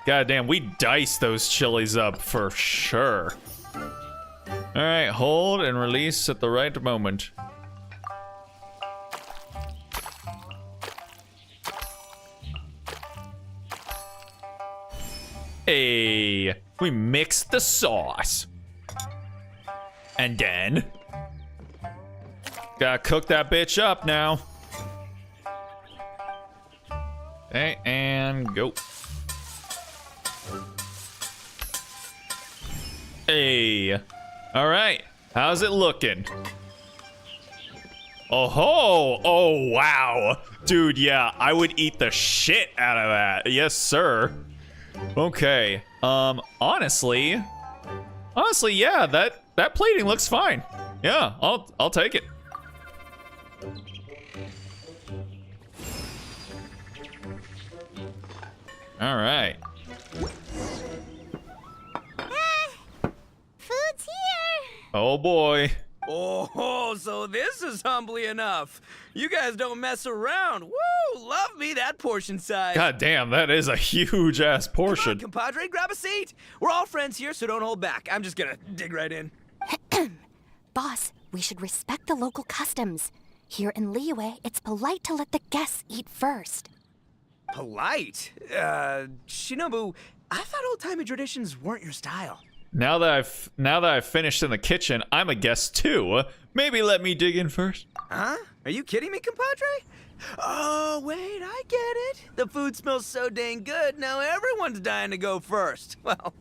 Goddamn, we diced those chilies up for sure. Alright, hold and release at the right moment. Hey, we mix the sauce. And then gotta cook that bitch up now. Okay, and go. Hey. All right. How's it looking? Oh ho! Oh wow. Dude, yeah, I would eat the shit out of that. Yes, sir. Okay. Honestly, yeah, that plating looks fine. Yeah, I'll take it. All right. Food's here. Oh boy. Oh, so this is humbly enough. You guys don't mess around. Woo! Love me that portion size. God damn, that is a huge ass portion. Come on, compadre, grab a seat. We're all friends here, so don't hold back. I'm just gonna dig right in. Boss, we should respect the local customs. Here in Liyue, it's polite to let the guests eat first. Polite? Shinobu, I thought old-timey traditions weren't your style. Now that I've finished in the kitchen, I'm a guest too. Maybe let me dig in first. Huh? Are you kidding me, compadre? Oh, wait, I get it. The food smells so dang good, now everyone's dying to go first. Well,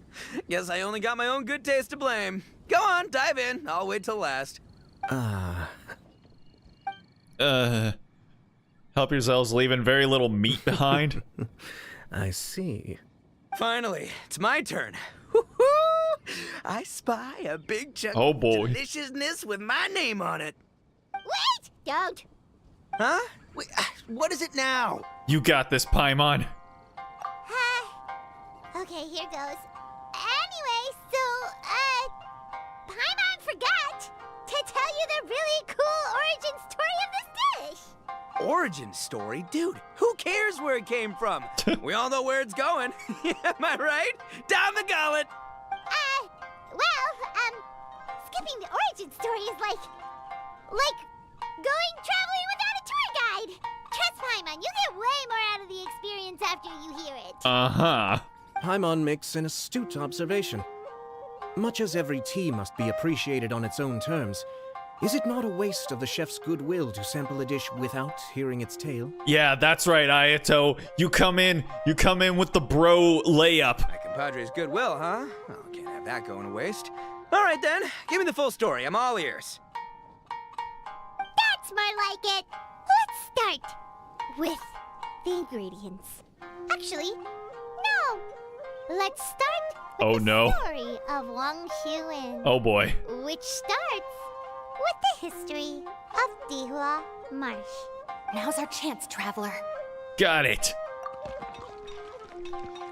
guess I only got my own good taste to blame. Go on, dive in. I'll wait till last. Help yourselves, leaving very little meat behind. I see. Finally, it's my turn. Woo-hoo! I spy a big chunk Oh, of boy. deliciousness with my name on it. Wait! Don't. Huh? Wait, what is it now? You got this, Paimon. Okay, here goes. Anyway, so, Paimon forgot to tell you the really cool origin story of this dish. Origin story? Dude, who cares where it came from? We all know where it's going. Am I right? Down the gullet! Skipping the origin story is like going traveling without a tour guide. Trust Paimon, you get way more out of the experience after you hear it. Uh-huh. Paimon makes an astute observation. Much as every tea must be appreciated on its own terms, is it not a waste of the chef's goodwill to sample a dish without hearing its tale? Yeah, that's right, Ayato. You come in with the bro layup. My compadre's goodwill, huh? Oh, can't have that going to waste. All right then, give me the full story. I'm all ears. That's more like it. Let's start with the ingredients. Actually, no. Let's start with the story of Wang Xuan. Oh boy. Which starts with the history of Dihua Marsh. Now's our chance, traveler. Got it.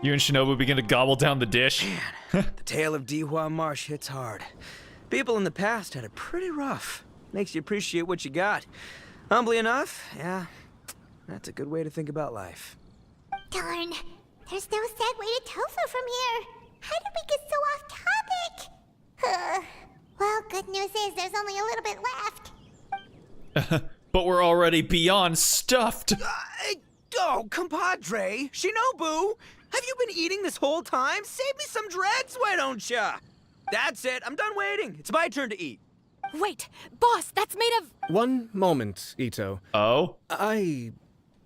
You and Shinobu begin to gobble down the dish. The tale of Dihua Marsh hits hard. People in the past had it pretty rough. Makes you appreciate what you got. Humbly enough, yeah, that's a good way to think about life. Darn, there's no segue to tofu from here. How did we get so off topic? Well, good news is there's only a little bit left. But we're already beyond stuffed. Oh, compadre, Shinobu, have you been eating this whole time? Save me some dregs, why don't ya? That's it, I'm done waiting. It's my turn to eat. Wait, boss, that's made of... One moment, Ito. Oh? I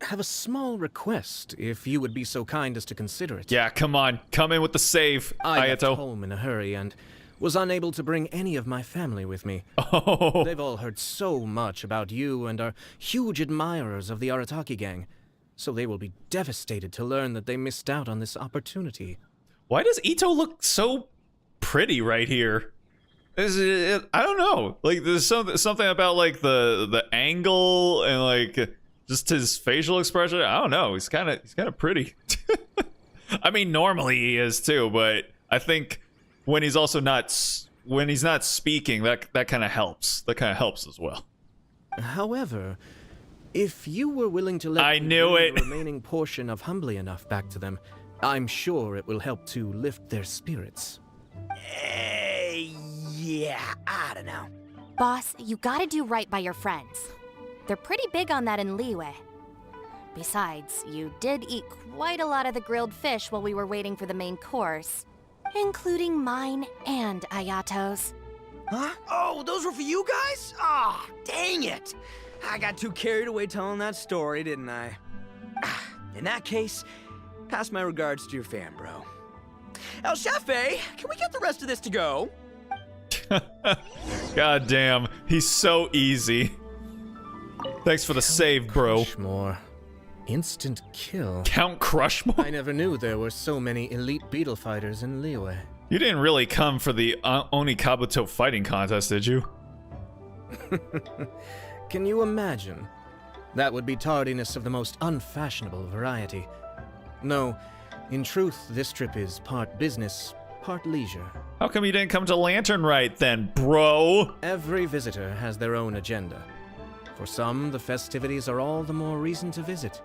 have a small request, if you would be so kind as to consider it. Yeah, come on. Come in with the save, I left Ayato. home in a hurry and was unable to bring any of my family with me. Oh. They've all heard so much about you and are huge admirers of the Arataki gang, so they will be devastated to learn that they missed out on this opportunity. Why does Ito look so pretty right here? I don't know. Like, there's something about like the angle and like just his facial expression. I don't know. He's kind of pretty. I mean, normally he is too, but I think when he's not speaking, that kind of helps. That kind of helps as well. However, if you were willing to let I me knew bring it. the remaining portion of Humbly Enough back to them, I'm sure it will help to lift their spirits. Yeah, I don't know. Boss, you gotta do right by your friends. They're pretty big on that in Liyue. Besides, you did eat quite a lot of the grilled fish while we were waiting for the main course, including mine and Ayato's. Huh? Oh, those were for you guys? Ah, dang it! I got too carried away telling that story, didn't I? In that case, pass my regards to your fan, bro. El Chefe, can we get the rest of this to go? God damn, he's so easy. Thanks for the save, bro. Crushmore. Instant kill. Count Crushmore? I never knew there were so many elite beetle fighters in Liyue. You didn't really come for the Onikabuto fighting contest, did you? Can you imagine? That would be tardiness of the most unfashionable variety. No, in truth, this trip is part business, part leisure. How come you didn't come to Lantern Rite then, bro? Every visitor has their own agenda. For some, the festivities are all the more reason to visit.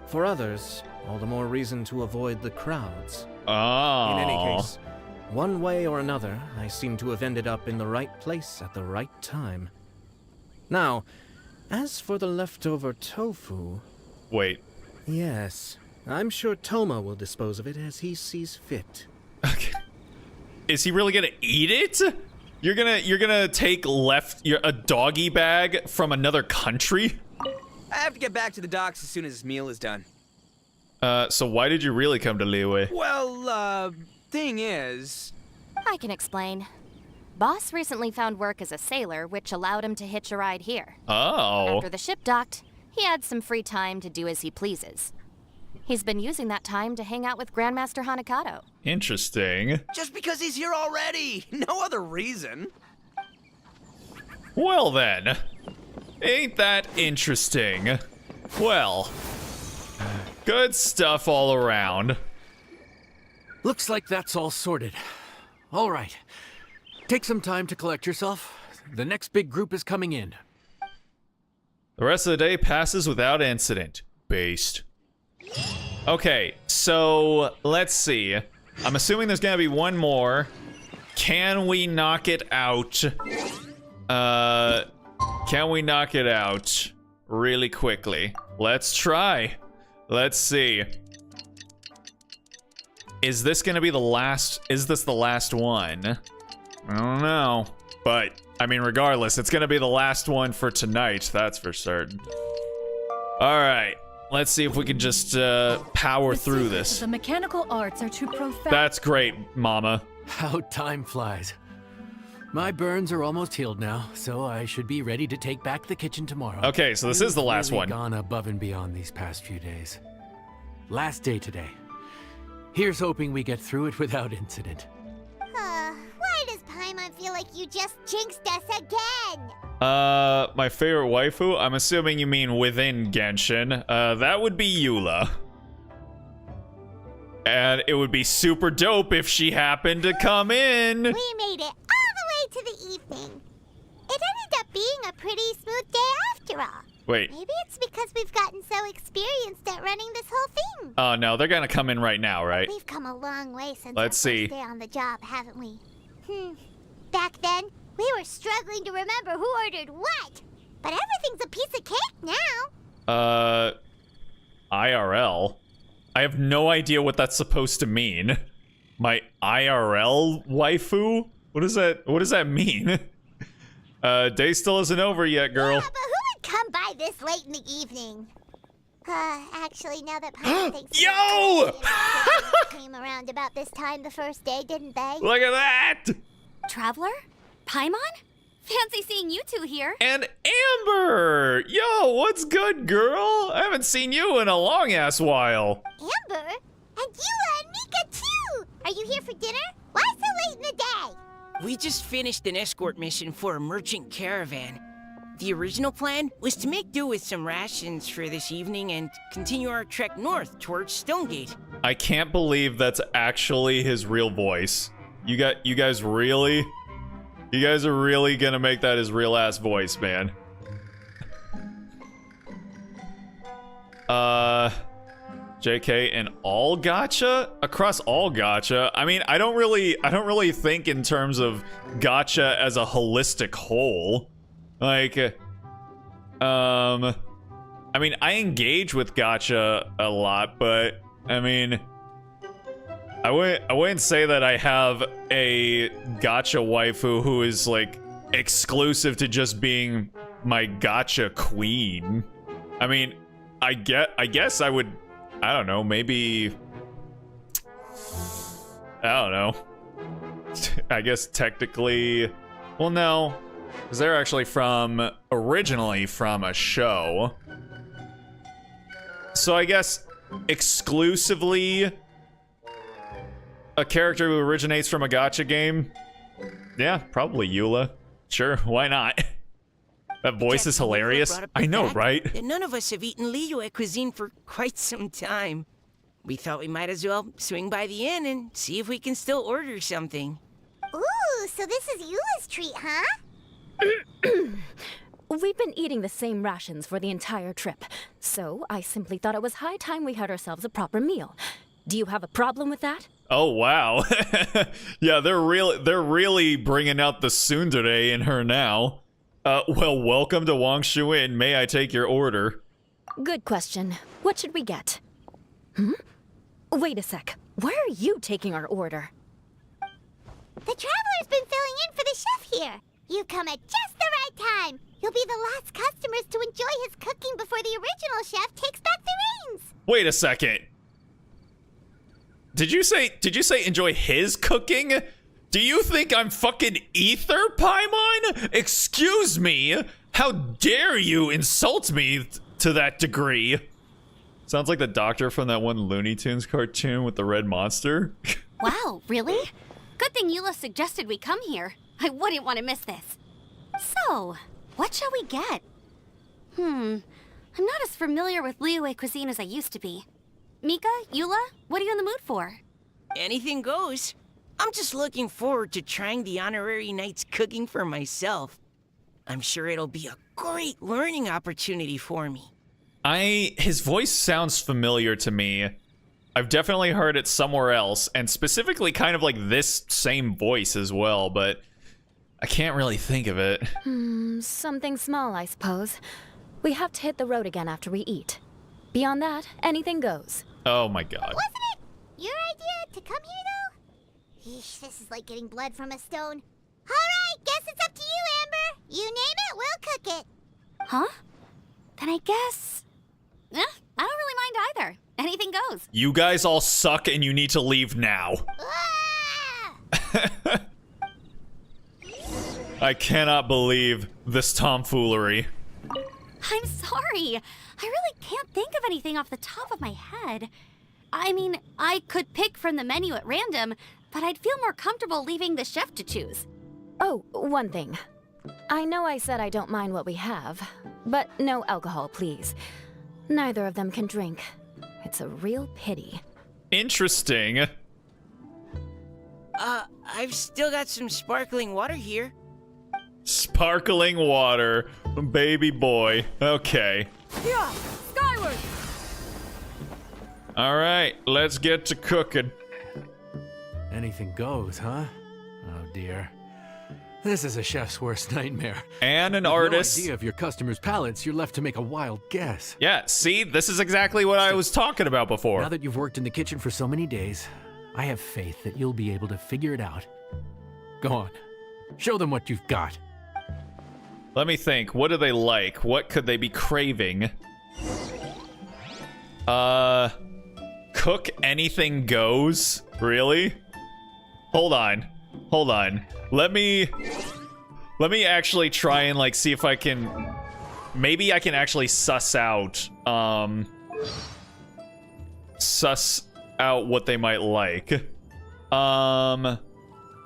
For others, all the more reason to avoid the crowds. Oh. In any case, one way or another, I seem to have ended up in the right place at the right time. Now, as for the leftover tofu... Wait. Yes, I'm sure Toma will dispose of it as he sees fit. Okay. Is he really gonna eat it? You're gonna take a doggy bag from another country? I have to get back to the docks as soon as this meal is done. So why did you really come to Liyue? Well, thing is... I can explain. Boss recently found work as a sailor, which allowed him to hitch a ride here. Oh. After the ship docked, he had some free time to do as he pleases. He's been using that time to hang out with Grandmaster Hanakato. Interesting. Just because he's here already! No other reason! Well then. Ain't that interesting? Well. Good stuff all around. Looks like that's all sorted. All right. Take some time to collect yourself. The next big group is coming in. The rest of the day passes without incident. Based. Okay, so let's see. I'm assuming there's gonna be one more. Can we knock it out? Can we knock it out really quickly? Let's try. Let's see. Is this gonna be the last? Is this the last one? I don't know. But, I mean, regardless, it's gonna be the last one for tonight, that's for certain. Alright, let's see if we can just power through this. The mechanical arts are too profound. That's great, Mama. How time flies. My burns are almost healed now, so I should be ready to take back the kitchen tomorrow. Okay, so this is the last Really one. Gone above and beyond these past few days. Last day today. Here's hoping we get through it without incident. Why does Paimon feel like you just jinxed us again? My favorite waifu? I'm assuming you mean within Genshin. That would be Eula. And it would be super dope if she happened to come in. We made it all the way to the evening. It ended up being a pretty smooth day after all. Wait. Maybe it's because we've gotten so experienced at running this whole thing. Oh, no, they're gonna come in right now, right? We've come a long way since Let's our see. first day on the job, haven't we? Back then, we were struggling to remember who ordered what. But everything's a piece of cake now. IRL? I have no idea what that's supposed to mean. My IRL waifu? What does that mean? Day still isn't over yet, girl. Yeah, but who would come by this late in the evening? Actually, now that Paimon thinks Yo! came around about this time the first day, didn't they? Look at that! Traveler? Paimon? Fancy seeing you two here. And Amber! Yo, what's good, girl? I haven't seen you in a long-ass while. Amber? And Eula and Mika, too! Are you here for dinner? Why so late in the day? We just finished an escort mission for a merchant caravan. The original plan was to make do with some rations for this evening and continue our trek north towards Stonegate. I can't believe that's actually his real voice. You guys really? You guys are really gonna make that his real ass voice, man. JK and all gacha? Across all gacha? I mean, I don't really think in terms of gacha as a holistic whole. Like, I mean, I engage with gacha a lot, but I mean, I wouldn't say that I have a gacha waifu who is like exclusive to just being my gacha queen. I mean, I guess I would, I don't know, maybe, I don't know. I guess technically, well, no, because they're actually originally from a show. So I guess exclusively a character who originates from a gacha game? Yeah, probably Eula. Sure, why not? That voice is hilarious. I know, right? That none of us have eaten Liyue cuisine for quite some time. We thought we might as well swing by the inn and see if we can still order something. Ooh, so this is Eula's treat, huh? We've been eating the same rations for the entire trip, so I simply thought it was high time we had ourselves a proper meal. Do you have a problem with that? Oh wow. Yeah, they're really bringing out the tsundere in her now. Well, welcome to Wangshu Inn. May I take your order? Good question. What should we get? Wait a sec. Why are you taking our order? The traveler's been filling in for the chef here. You come at just the right time. You'll be the last customers to enjoy his cooking before the original chef takes back the reins. Wait a second. Did you say enjoy his cooking? Do you think I'm fucking Ether, Paimon? Excuse me? How dare you insult me to that degree? Sounds like the doctor from that one Looney Tunes cartoon with the red monster. Wow, really? Good thing Eula suggested we come here. I wouldn't want to miss this. So, what shall we get? I'm not as familiar with Liyue cuisine as I used to be. Mika, Eula, what are you in the mood for? Anything goes. I'm just looking forward to trying the honorary knight's cooking for myself. I'm sure it'll be a great learning opportunity for me. His voice sounds familiar to me. I've definitely heard it somewhere else, and specifically kind of like this same voice as well, but I can't really think of it. Something small, I suppose. We have to hit the road again after we eat. Beyond that, anything goes. Oh my god. Wasn't it your idea to come here, though? Yeesh, this is like getting blood from a stone. All right, guess it's up to you, Amber. You name it, we'll cook it. Huh? Then I guess... I don't really mind either. Anything goes. You guys all suck and you need to leave now. Ah! I cannot believe this tomfoolery. I'm sorry. I really can't think of anything off the top of my head. I mean, I could pick from the menu at random, but I'd feel more comfortable leaving the chef to choose. Oh, one thing. I know I said I don't mind what we have, but no alcohol, please. Neither of them can drink. It's a real pity. Interesting. I've still got some sparkling water here. Sparkling water. Baby boy. Okay. Yeah, skyward! Alright, let's get to cooking. Anything goes, huh? Oh dear. This is a chef's worst nightmare. And an With artist. No idea of your customers' palates, you're left to make a wild guess. Yeah, see? This is exactly what I was talking about before. Now that you've worked in the kitchen for so many days, I have faith that you'll be able to figure it out. Go on. Show them what you've got. Let me think. What do they like? What could they be craving? Cook anything goes? Really? Hold on. Hold on. Let me actually try and like see if I can maybe I can actually suss out what they might like.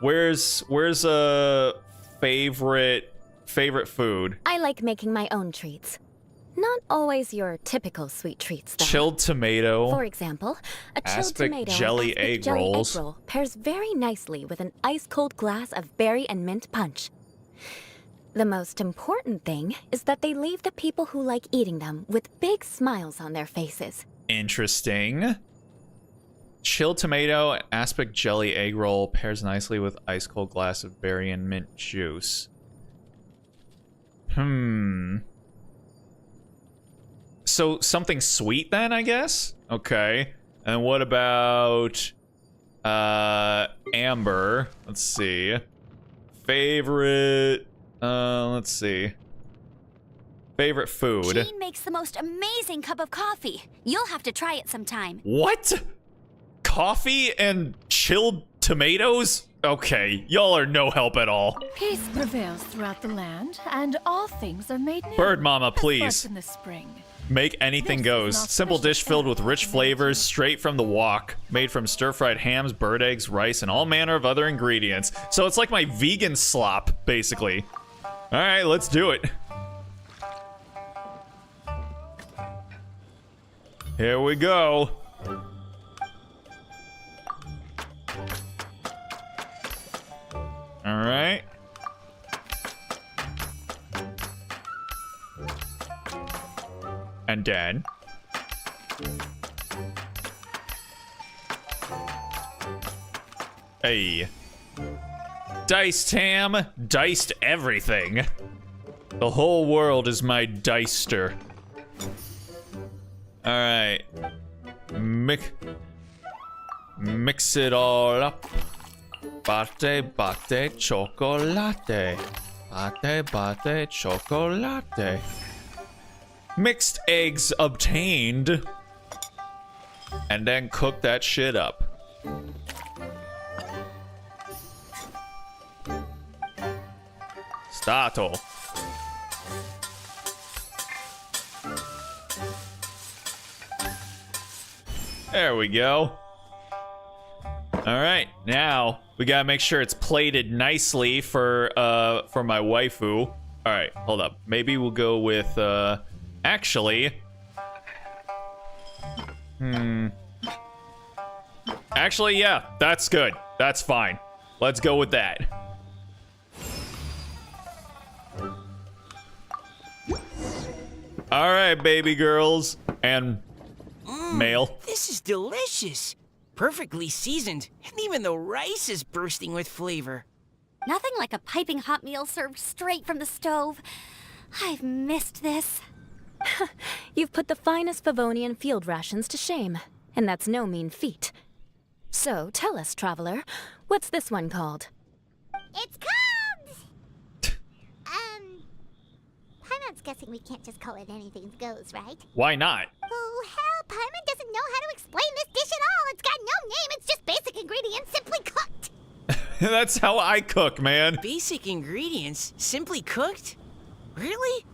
Where's a favorite food? I like making my own treats. Not always your typical sweet treats, though. Chilled tomato. For example, a chilled Aspic tomato jelly and aspic egg jelly rolls. egg roll pairs very nicely with an ice-cold glass of berry and mint punch. The most important thing is that they leave the people who like eating them with big smiles on their faces. Interesting. Chilled tomato and aspic jelly egg roll pairs nicely with ice cold glass of berry and mint juice. so something sweet then, I guess? Okay. And what about Amber? Let's see. Favorite let's see. Favorite food. Jean makes the most amazing cup of coffee. You'll have to try it sometime. What? Coffee and chilled tomatoes? Okay, y'all are no help at all. Peace prevails throughout the land, and all things are made new. Bird Mama, as please. buds in the spring. Make anything This goes. is not Simple special dish filled with anything rich to flavors, straight from the wok. Made from stir-fried hams, bird eggs, rice, and all manner of other ingredients. So it's like my vegan slop, basically. All right, let's do it. Here we go. All right. And then hey, diced ham, diced everything. The whole world is my dicer. All right, mix it all up. Bate, bate, chocolate. Bate, bate, chocolate. Mixed eggs obtained. And then cook that shit up. Stato. There we go. All right, now we gotta make sure it's plated nicely for my waifu. All right, hold up. Maybe we'll go with actually. Actually, yeah, that's good. That's fine. Let's go with that. All right, baby girls and male. This is delicious. Perfectly seasoned, and even the rice is bursting with flavor. Nothing like a piping hot meal served straight from the stove. I've missed this. You've put the finest Favonian field rations to shame, and that's no mean feat. So tell us, traveler, what's this one called? It's called... Paimon's guessing we can't just call it anything goes, right? Why not? Oh, hell, Paimon doesn't know how to explain this dish at all. It's got no name, it's just basic ingredients simply cooked. That's how I cook, man. Basic ingredients, simply cooked? Really?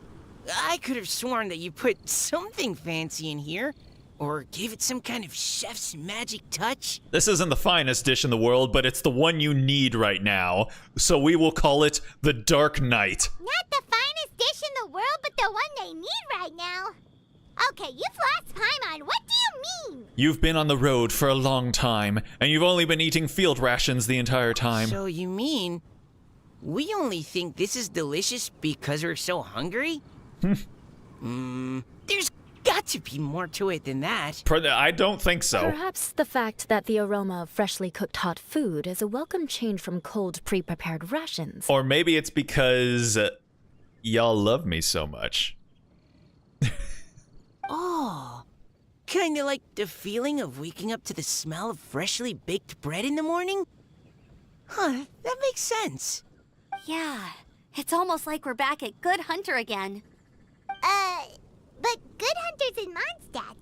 I could have sworn that you put something fancy in here. Or gave it some kind of chef's magic touch. This isn't the finest dish in the world, but it's the one you need right now. So we will call it the Dark Knight. Not the finest dish in the world, but the one they need right now. Okay, you've lost Paimon. What do you mean? You've been on the road for a long time, and you've only been eating field rations the entire time. So you mean we only think this is delicious because we're so hungry? There's got to be more to it than that. I don't think so. Perhaps the fact that the aroma of freshly cooked hot food is a welcome change from cold, pre-prepared rations. Or maybe it's because y'all love me so much. Oh, kinda like the feeling of waking up to the smell of freshly baked bread in the morning? Huh, that makes sense. Yeah, it's almost like we're back at Good Hunter again. But Good Hunter's in Mondstadt.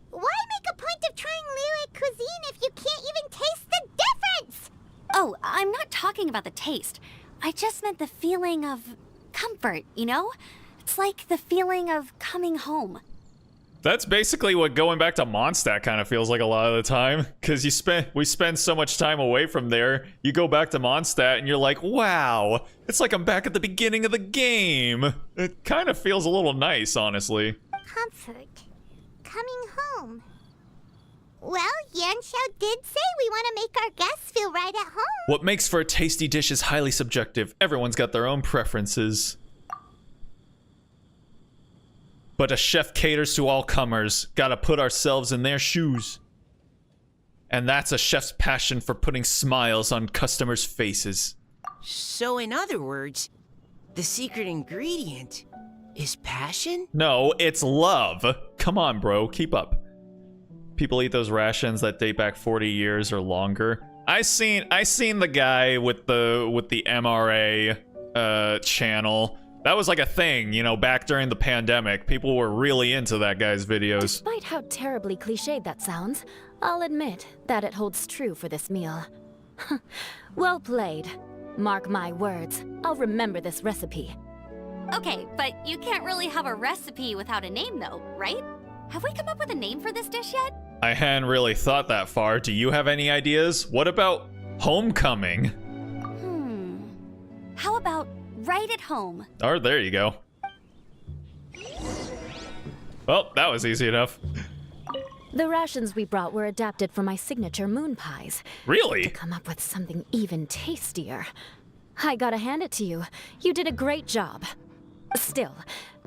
Why make a point of trying Liyue cuisine if you can't even taste the difference? Oh, I'm not talking about the taste. I just meant the feeling of comfort, you know? It's like the feeling of coming home. That's basically what going back to Mondstadt kind of feels like a lot of the time. Because we spend so much time away from there. You go back to Mondstadt and you're like, wow, it's like I'm back at the beginning of the game. It kind of feels a little nice, honestly. Comfort. Coming home. Well, Yanxiao did say we want to make our guests feel right at home. What makes for a tasty dish is highly subjective. Everyone's got their own preferences. But a chef caters to all comers. Gotta put ourselves in their shoes. And that's a chef's passion for putting smiles on customers' faces. So in other words, the secret ingredient is passion? No, it's love. come on, bro, keep up. People eat those rations that date back 40 years or longer. I seen the guy with the MRA channel. That was like a thing, you know, back during the pandemic. People were really into that guy's videos. Despite how terribly cliched that sounds, I'll admit that it holds true for this meal. Well played. Mark my words, I'll remember this recipe. Okay, but you can't really have a recipe without a name, though, right? Have we come up with a name for this dish yet? I hadn't really thought that far. Do you have any ideas? What about homecoming? How about right at home? Oh, there you go. Well, that was easy enough. The rations we brought were adapted from my signature moon pies. Really? To come up with something even tastier. I gotta hand it to you. You did a great job. Still,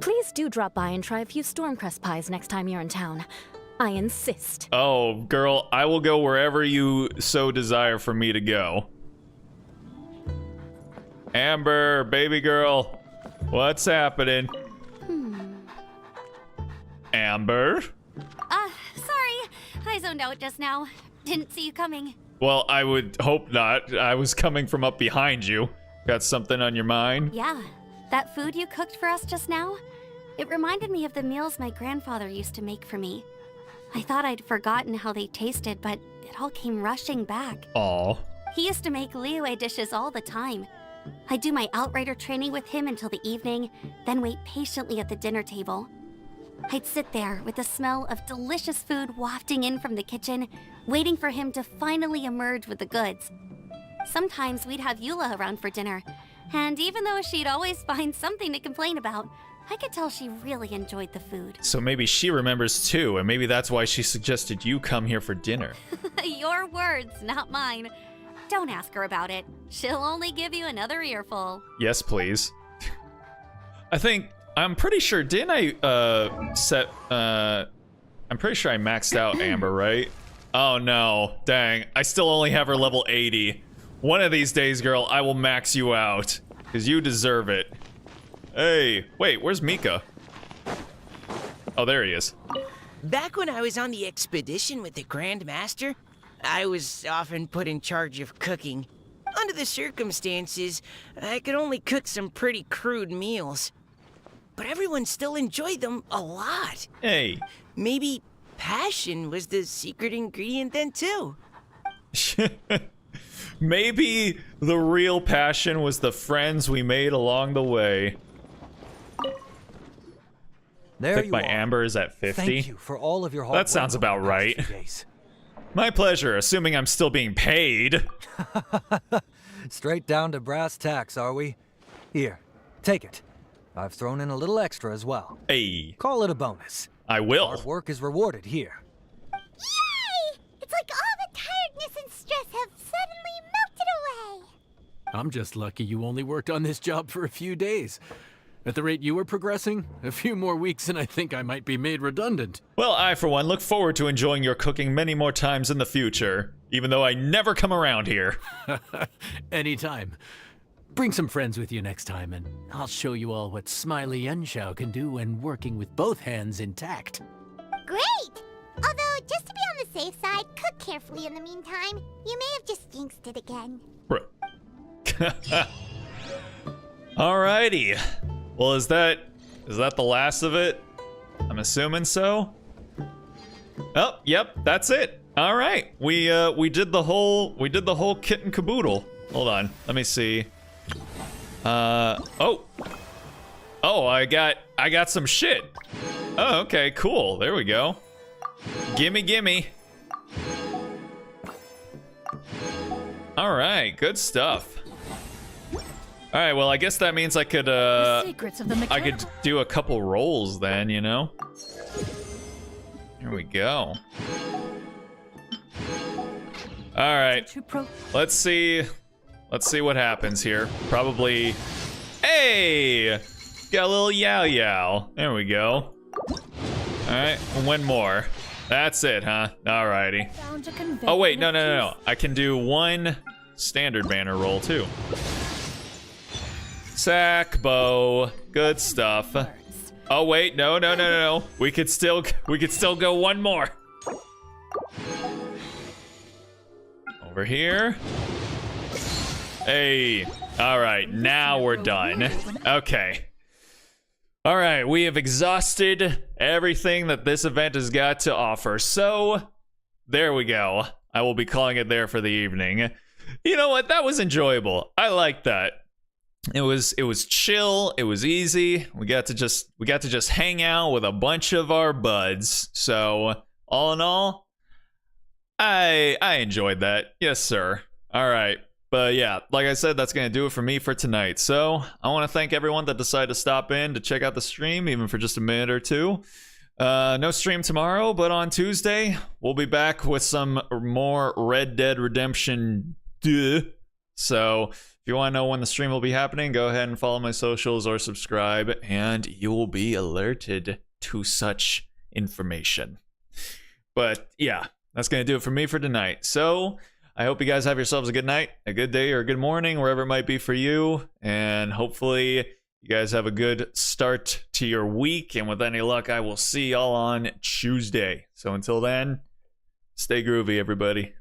please do drop by and try a few Stormcrest pies next time you're in town. I insist. Oh, girl, I will go wherever you so desire for me to go. Amber, baby girl, what's happening? Amber? Sorry. I zoned out just now. Didn't see you coming. Well, I would hope not. I was coming from up behind you. Got something on your mind? Yeah. That food you cooked for us just now? It reminded me of the meals my grandfather used to make for me. I thought I'd forgotten how they tasted, but it all came rushing back. Aw. He used to make Liyue dishes all the time. I'd do my outrider training with him until the evening, then wait patiently at the dinner table. I'd sit there with the smell of delicious food wafting in from the kitchen, waiting for him to finally emerge with the goods. Sometimes we'd have Eula around for dinner, and even though she'd always find something to complain about, I could tell she really enjoyed the food. So maybe she remembers too, and maybe that's why she suggested you come here for dinner. Your words, not mine. Don't ask her about it. She'll only give you another earful. Yes, please. I'm pretty sure, didn't I, I'm pretty sure I maxed out Amber, right? Oh no, dang. I still only have her level 80. One of these days, girl, I will max you out. Because you deserve it. Hey, wait, where's Mika? Oh, there he is. Back when I was on the expedition with the Grand Master, I was often put in charge of cooking. Under the circumstances, I could only cook some pretty crude meals. But everyone still enjoyed them a lot. Hey. Maybe passion was the secret ingredient then, too. Maybe the real passion was the friends we made along the way. There I think you my are. Amber is at 50. Thank you for all of your hard That sounds work about over the past right. few days. My pleasure, assuming I'm still being paid. Straight down to brass tacks, are we? Here, take it. I've thrown in a little extra as well. Hey. Call it a bonus. I will. Hard work is rewarded here. Yay! It's like all the tiredness and stress have suddenly melted away. I'm just lucky you only worked on this job for a few days. At the rate you were progressing, a few more weeks and I think I might be made redundant. Well, I, for one, look forward to enjoying your cooking many more times in the future, even though I never come around here. Anytime. Bring some friends with you next time, and I'll show you all what Smiley Yenshao can do when working with both hands intact. Great! Although, just to be on the safe side, cook carefully in the meantime. You may have just jinxed it again. Bro. Alrighty. Well, is that the last of it? I'm assuming so. Oh, yep, that's it. All right, we did the whole kit and caboodle. Hold on, let me see. Oh, I got some shit. Oh, okay, cool. There we go. Gimme. All right, good stuff. All right, well, I guess that means I could Secrets of the I could do a couple rolls then, you know. Here we go. All right. Let's see what happens here. Probably. Hey, got a little yow. There we go. All right, one more. That's it, huh? Alrighty. Oh wait, no. I can do one standard banner roll too. Sack bow, good stuff. Oh wait, no. We could still go one more. Over here. Hey. All right, now we're done. Okay. All right, we have exhausted everything that this event has got to offer. So, there we go. I will be calling it there for the evening. You know what? That was enjoyable. I liked that. It was chill. It was easy. We got to just hang out with a bunch of our buds. So, all in all, I enjoyed that. Yes, sir. All right. But yeah, like I said, that's going to do it for me for tonight. So I want to thank everyone that decided to stop in to check out the stream, even for just a minute or two. No stream tomorrow, but on Tuesday, we'll be back with some more Red Dead Redemption. So if you want to know when the stream will be happening, go ahead and follow my socials or subscribe, and you will be alerted to such information. But yeah, that's going to do it for me for tonight. So I hope you guys have yourselves a good night, a good day, or a good morning, wherever it might be for you. And hopefully you guys have a good start to your week. And with any luck, I will see y'all on Tuesday. So until then, stay groovy, everybody.